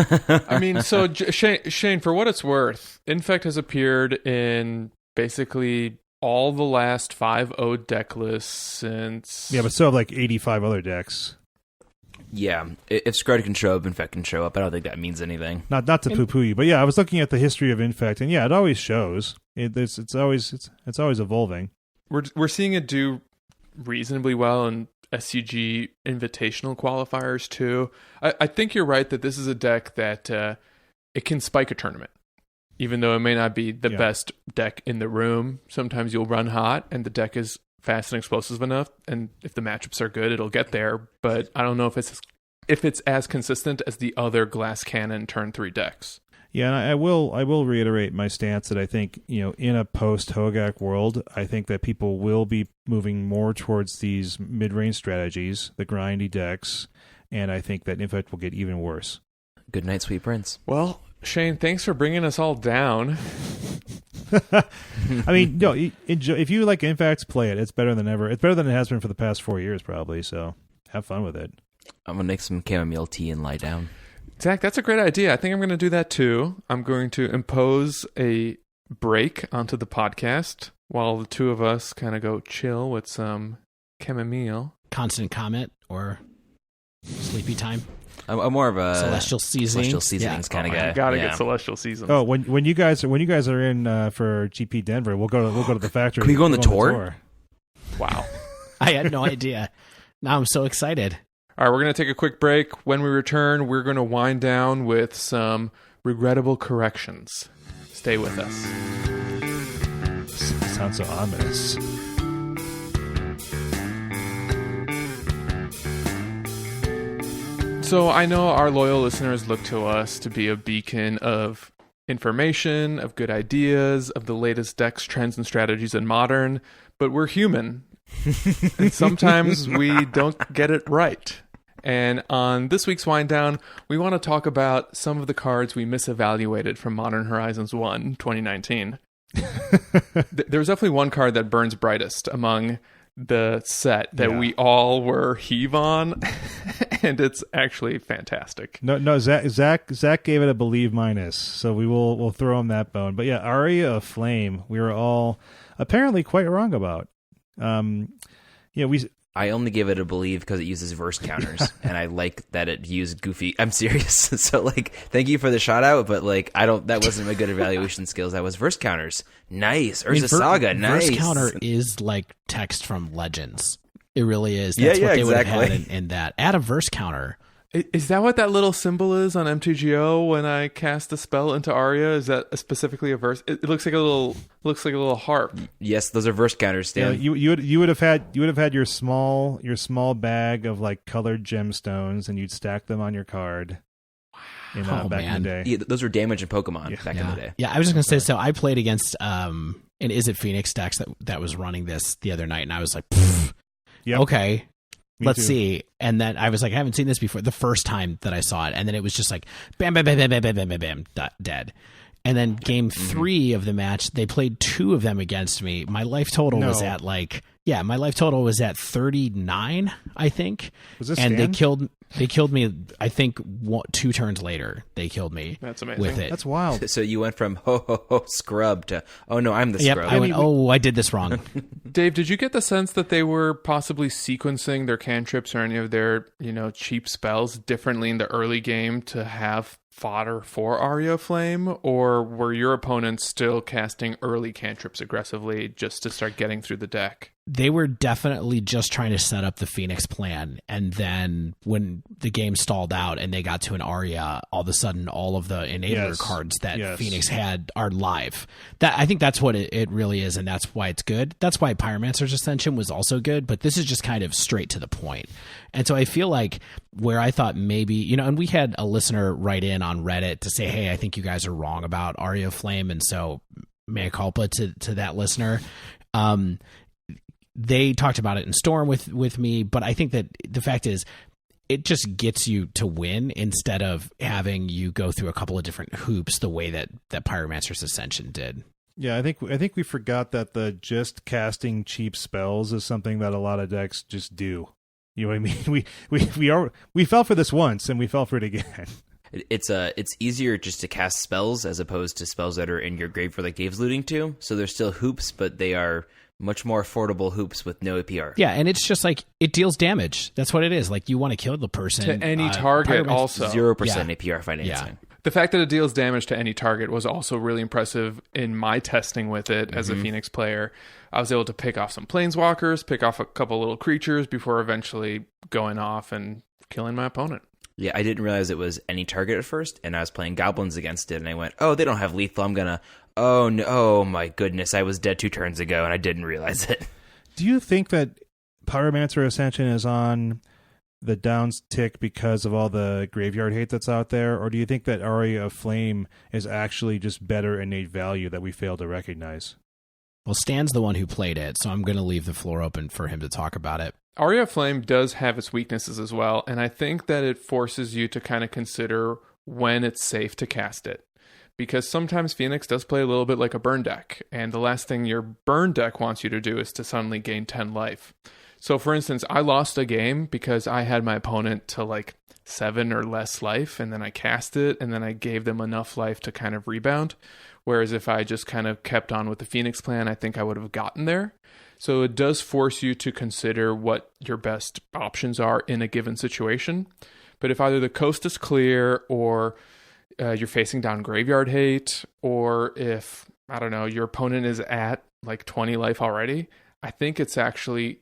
I mean, so Shane, for what it's worth, Infect has appeared in basically all the last 5.0 deck lists since... Yeah, but still have like 85 other decks. Yeah, if Scrud can show up, Infect can show up. I don't think that means anything. Not to poo-poo you, but yeah, I was looking at the history of Infect, and yeah, it always shows. It's always evolving. We're seeing it do reasonably well in SCG invitational qualifiers too. I think you're right that this is a deck that it can spike a tournament, even though it may not be the best deck in the room. Sometimes you'll run hot and the deck is fast and explosive enough, and if the matchups are good, it'll get there. But I don't know if it's as consistent as the other Glass Cannon turn 3 decks. Yeah, and I will reiterate my stance that I think, in a post-Hogaak world, I think that people will be moving more towards these mid-range strategies, the grindy decks, and I think that Infect will get even worse. Good night, sweet prince. Well, Shane, thanks for bringing us all down. I mean, no, if you like Infect, play it. It's better than ever. It's better than it has been for the past 4 years, probably, so have fun with it. I'm going to make some chamomile tea and lie down. Zach, that's a great idea. I think I'm going to do that too. I'm going to impose a break onto the podcast while the two of us kind of go chill with some chamomile. Constant comment or sleepy time. I'm more of a Celestial Seasonings kind of guy. Gotta get Celestial Seasons. Oh, when you guys are in for GP Denver, we'll go to the factory. Can we go on the tour? Wow. I had no idea. Now I'm so excited. All right, we're going to take a quick break. When we return, we're going to wind down with some regrettable corrections. Stay with us. sounds so ominous. So I know our loyal listeners look to us to be a beacon of information, of good ideas, of the latest decks, trends, and strategies in Modern, but we're human. And sometimes we don't get it right. And on this week's Wind Down, we want to talk about some of the cards we misevaluated from Modern Horizons 1 2019. There's definitely one card that burns brightest among the set that we all were Heave on, and it's actually fantastic. No, Zach gave it a believe minus, so we'll throw him that bone. But yeah, Aria of Flame, we were all apparently quite wrong about. I only give it a believe because it uses verse counters, and I like that it used goofy. I'm serious. So, like, thank you for the shout out, but like, that wasn't my good evaluation skills. That was verse counters. Nice. Urza Saga. Nice. Verse counter is like text from Legends. It really is. That's what they would have had in that. Add a verse counter. Is that what that little symbol is on MTGO when I cast a spell into Aria? Is that specifically a verse? It looks like a little harp. Yes, those are verse counters, Stan. Yeah, you would have had your small bag of like colored gemstones, and you'd stack them on your card. Back in the day. Yeah, those were damage in Pokemon back in the day. Yeah, I was just gonna say. So I played against an Is It Phoenix decks that was running this the other night, and I was like, okay. Let's see. And then I was like, I haven't seen this before. The first time that I saw it. And then it was just like, bam, bam, bam, bam, bam, bam, bam, bam, bam, dead. And then game 3 of the match, they played 2 of them against me. My life total was at my life total was at 39, I think. Was this and Stan? they killed me, I think 2 turns later. They killed me. That's amazing. With it. That's wild. So you went from scrub to, oh no, I'm the scrub. I went, I did this wrong. Dave, did you get the sense that they were possibly sequencing their cantrips or any of their, cheap spells differently in the early game to have fodder for Aria of Flame, or were your opponents still casting early cantrips aggressively just to start getting through the deck? They were definitely just trying to set up the Phoenix plan, and then when the game stalled out and they got to an Aria, all of a sudden all of the enabler cards that Phoenix had are live. I think that's what it really is, and that's why it's good. That's why Pyromancer's Ascension was also good, but this is just kind of straight to the point. And so I feel like where I thought maybe, and we had a listener write in on Reddit to say, hey, I think you guys are wrong about Aria of Flame, and so mea culpa to that listener. They talked about it in Storm with me, but I think that the fact is it just gets you to win instead of having you go through a couple of different hoops the way that Pyromancer's Ascension did. Yeah, I think we forgot that the just casting cheap spells is something that a lot of decks just do. You know what I mean? We fell for this once and we fell for it again. It's easier just to cast spells as opposed to spells that are in your grave, for like Dave's alluding to. So they're still hoops, but they are much more affordable hoops with no APR. Yeah, and it's just like it deals damage. That's what it is. Like you want to kill the person to any target. Also 0% APR financing. Yeah. The fact that it deals damage to any target was also really impressive in my testing with it as a Phoenix player. I was able to pick off some planeswalkers, pick off a couple little creatures before eventually going off and killing my opponent. Yeah, I didn't realize it was any target at first, and I was playing Goblins against it, and I went, oh, they don't have lethal, I'm gonna... Oh, no, oh my goodness, I was dead 2 turns ago, and I didn't realize it. Do you think that Pyromancer Ascension is on the downtick because of all the graveyard hate that's out there, or do you think that Aria of Flame is actually just better innate value that we fail to recognize? Well, Stan's the one who played it, so I'm going to leave the floor open for him to talk about it. Aria of Flame does have its weaknesses as well, and I think that it forces you to kind of consider when it's safe to cast it. Because sometimes Phoenix does play a little bit like a burn deck, and the last thing your burn deck wants you to do is to suddenly gain 10 life. So for instance, I lost a game because I had my opponent to like 7 or less life, and then I cast it, and then I gave them enough life to kind of rebound. Whereas if I just kind of kept on with the Phoenix plan, I think I would have gotten there. So it does force you to consider what your best options are in a given situation. But if either the coast is clear, or you're facing down graveyard hate, or if, I don't know, your opponent is at like 20 life already, I think it's actually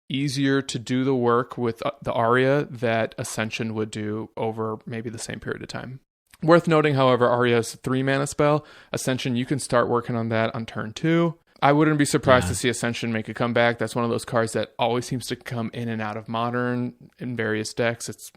easier to do the work with the Aria that Ascension would do over maybe the same period of time. Worth noting, however, Aria's 3 mana spell. Ascension, you can start working on that on turn 2. I wouldn't be surprised Yeah. to see Ascension make a comeback. That's one of those cards that always seems to come in and out of Modern in various decks. It's,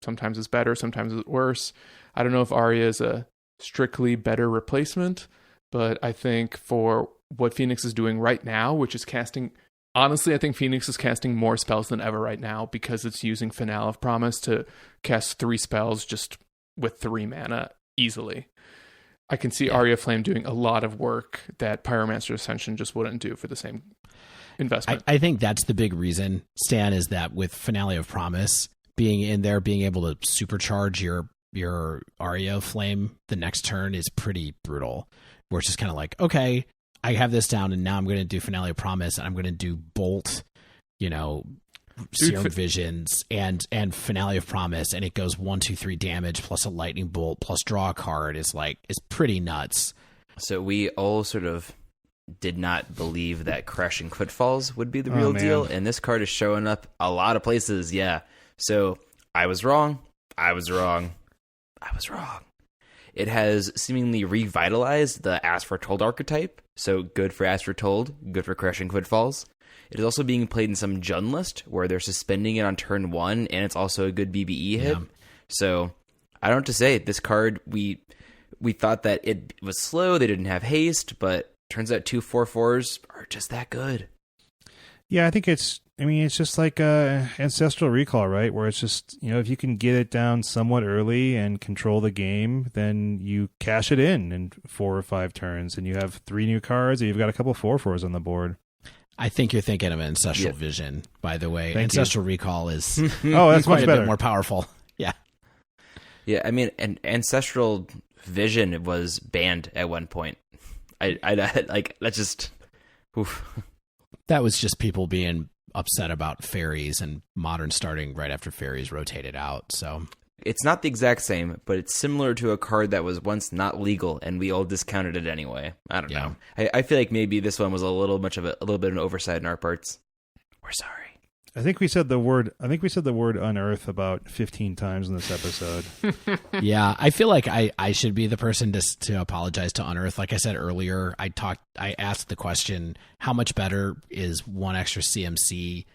sometimes it's better, sometimes it's worse. I don't know if Aria is a strictly better replacement, but I think for what Phoenix is doing right now, which is casting... Honestly, I think Phoenix is casting more spells than ever right now because it's using Finale of Promise to cast 3 spells just with 3 mana easily. I can see Aria of Flame doing a lot of work that Pyromancer Ascension just wouldn't do for the same investment. I think that's the big reason, Stan, is that with Finale of Promise being in there, being able to supercharge your Aria of Flame the next turn is pretty brutal. Where it's just kind of like, okay, I have this down, and now I'm going to do Finale of Promise, and I'm going to do Bolt, Serum Visions, and Finale of Promise, and it goes 1, 2, 3 damage plus a Lightning Bolt plus draw a card is pretty nuts. So we all sort of did not believe that Crashing Footfalls would be the real deal, and this card is showing up a lot of places. Yeah, so I was wrong. It has seemingly revitalized the Ask for Told archetype, so good for Ask for Told, good for Crashing Footfalls. It is also being played in some Jund list, where they're suspending it on turn 1, and it's also a good BBE hit. Yeah. So, I don't know what to say. This card, we thought that it was slow, they didn't have haste, but turns out 2 4/4s are just that good. Yeah, I think it's just like Ancestral Recall, right? Where it's just, if you can get it down somewhat early and control the game, then you cash it in 4 or 5 turns, and you have 3 new cards, and you've got a couple 4/4s on the board. I think you're thinking of Ancestral Vision, by the way. Ancestral Recall is that's quite much a better. bit more powerful. Yeah. Yeah, and Ancestral Vision was banned at one point. I like, that's just... Oof. That was just people being upset about fairies and Modern starting right after fairies rotated out. So it's not the exact same, but it's similar to a card that was once not legal, and we all discounted it anyway. I don't know. I feel like maybe this one was a little bit of an oversight on our parts. We're sorry. I think we said the word Unearth about 15 times in this episode. Yeah, I feel like I should be the person to apologize to Unearth. Like I said earlier, I asked the question, how much better is 1 extra CMC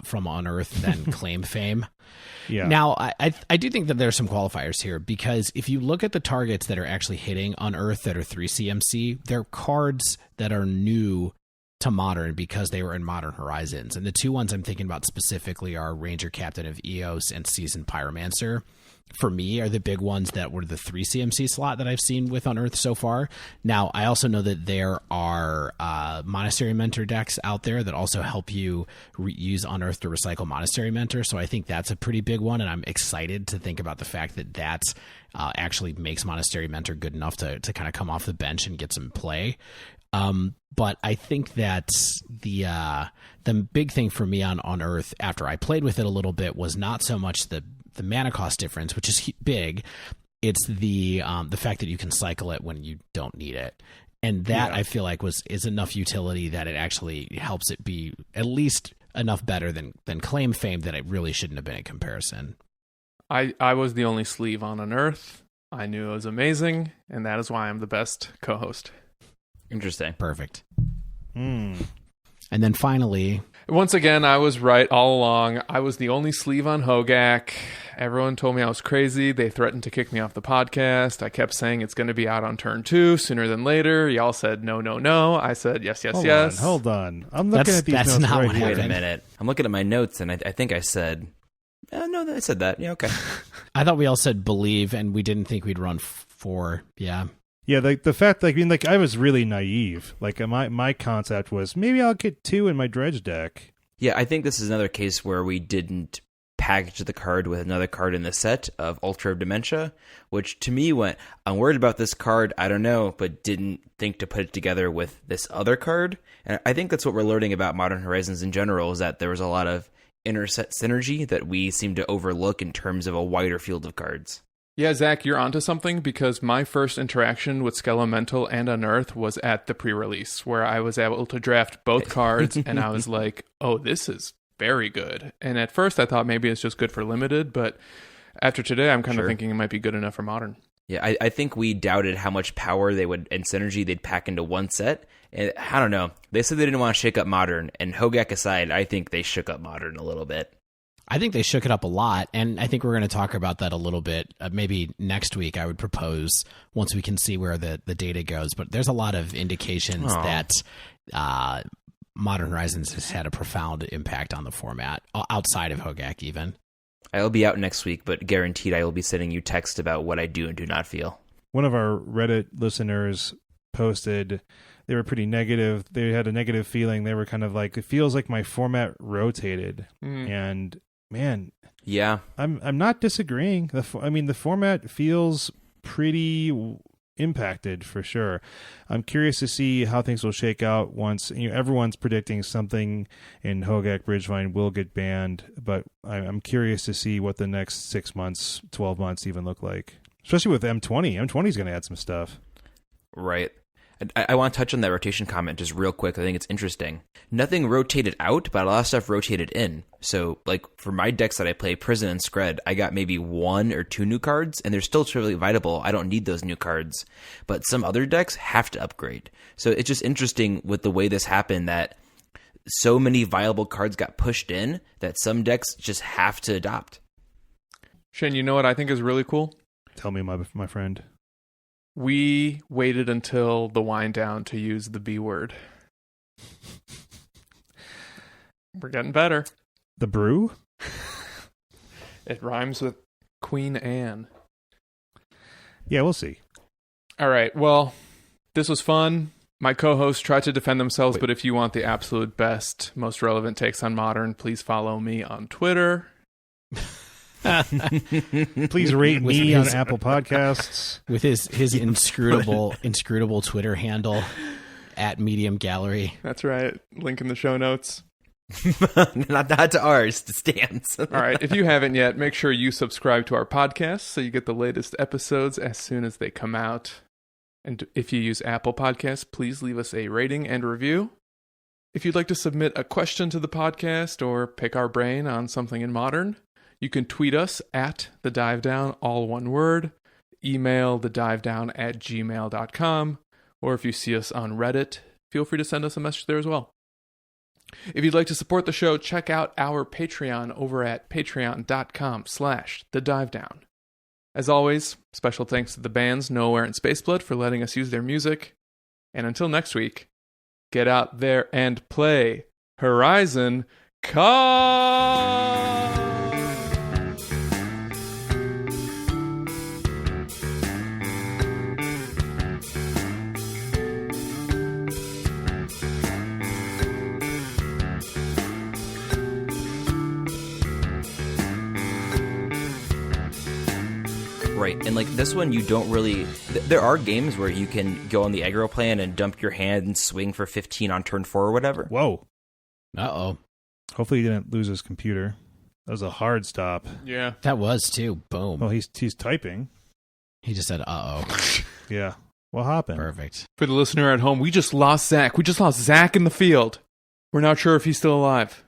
from Unearth than Claim Fame? Yeah. Now, I do think that there's some qualifiers here, because if you look at the targets that are actually hitting Unearth that are 3 CMC, they're cards that are new to Modern because they were in Modern Horizons. And the 2 ones I'm thinking about specifically are Ranger Captain of Eos and Seasoned Pyromancer. For me, are the big ones that were the 3 CMC slot that I've seen with Unearth so far. Now, I also know that there are Monastery Mentor decks out there that also help you use Unearth to recycle Monastery Mentor. So I think that's a pretty big one, and I'm excited to think about the fact that that's actually makes Monastery Mentor good enough to kind of come off the bench and get some play. But I think that the big thing for me on Unearth after I played with it a little bit was not so much the mana cost difference, which is big. It's the fact that you can cycle it when you don't need it. And that I feel like is enough utility that it actually helps it be at least enough better than Claim Fame that it really shouldn't have been in comparison. I was the only sleeve on Unearth. I knew it was amazing, and that is why I'm the best co-host. Interesting. Perfect. And then finally... Once again, I was right all along. I was the only sleeve on Hogaak. Everyone told me I was crazy. They threatened to kick me off the podcast. I kept saying it's going to be out on turn 2 sooner than later. Y'all said no, no, no. I said yes, yes, yes. Hold on. I'm looking at these that's notes not right what here. Wait a minute. I'm looking at my notes, and I think I said... no, I said that. Yeah, okay. I thought we all said believe, and we didn't think we'd run 4. Yeah. Yeah, the fact, I was really naive. Like, my concept was, maybe I'll get 2 in my dredge deck. Yeah, I think this is another case where we didn't package the card with another card in the set of Ultra of Dementia, which to me went, I'm worried about this card, I don't know, but didn't think to put it together with this other card. And I think that's what we're learning about Modern Horizons in general, is that there was a lot of inter-set synergy that we seem to overlook in terms of a wider field of cards. Yeah, Zach, you're onto something, because my first interaction with Skelemental and Unearth was at the pre-release, where I was able to draft both cards, and I was like, oh, this is very good. And at first I thought maybe it's just good for Limited, but after today I'm kind of thinking it might be good enough for Modern. Yeah, I think we doubted how much power they would and synergy they'd pack into one set. And I don't know. They said they didn't want to shake up Modern, and Hogaak aside, I think they shook up Modern a little bit. I think they shook it up a lot, and I think we're going to talk about that a little bit. Maybe next week I would propose, once we can see where the data goes. But there's a lot of indications that Modern Horizons has had a profound impact on the format, outside of Hogaak even. I'll be out next week, but guaranteed I will be sending you text about what I do and do not feel. One of our Reddit listeners posted, they were pretty negative. They had a negative feeling. They were kind of like, it feels like my format rotated. And man, yeah, I'm not disagreeing. The format feels pretty impacted for sure. I'm curious to see how things will shake out once everyone's predicting something in Hogaak Bridgevine will get banned, but I'm curious to see what the next 6 months, 12 months even look like, especially with M20. M20 is going to add some stuff. Right. I want to touch on that rotation comment just real quick. I think it's interesting. Nothing rotated out, but a lot of stuff rotated in. So, like, for my decks that I play, Prison and Scred, I got maybe 1 or 2 new cards, and they're still trivially viable. I don't need those new cards. But some other decks have to upgrade. So it's just interesting with the way this happened that so many viable cards got pushed in that some decks just have to adopt. Shane, you know what I think is really cool? Tell me, my friend. We waited until the wind down to use the B word. We're getting better. The brew? It rhymes with Queen Anne. Yeah, we'll see. All right, well, this was fun. My co-hosts tried to defend themselves, but if you want the absolute best, most relevant takes on Modern, please follow me on Twitter. Please rate me on Apple Podcasts with his inscrutable Twitter handle at Medium Gallery. That's right. Link in the show notes. not to ours, to Stan's. All right. If you haven't yet, make sure you subscribe to our podcast so you get the latest episodes as soon as they come out. And if you use Apple Podcasts, please leave us a rating and review. If you'd like to submit a question to the podcast or pick our brain on something in Modern, you can tweet us at The Dive Down, all one word, email thedivedown@gmail.com, or if you see us on Reddit, feel free to send us a message there as well. If you'd like to support the show, check out our Patreon over at patreon.com/thedivedown. As always, special thanks to the bands Nowhere and Spaceblood for letting us use their music. And until next week, get out there and play Horizon Call! Right, and like this one, you don't really... There are games where you can go on the aggro plan and dump your hand and swing for 15 on turn 4 or whatever. Whoa. Uh-oh. Hopefully he didn't lose his computer. That was a hard stop. Yeah. That was, too. Boom. Well, he's typing. He just said, uh-oh. Yeah. What happened? Perfect. For the listener at home, we just lost Zach. We just lost Zach in the field. We're not sure if he's still alive.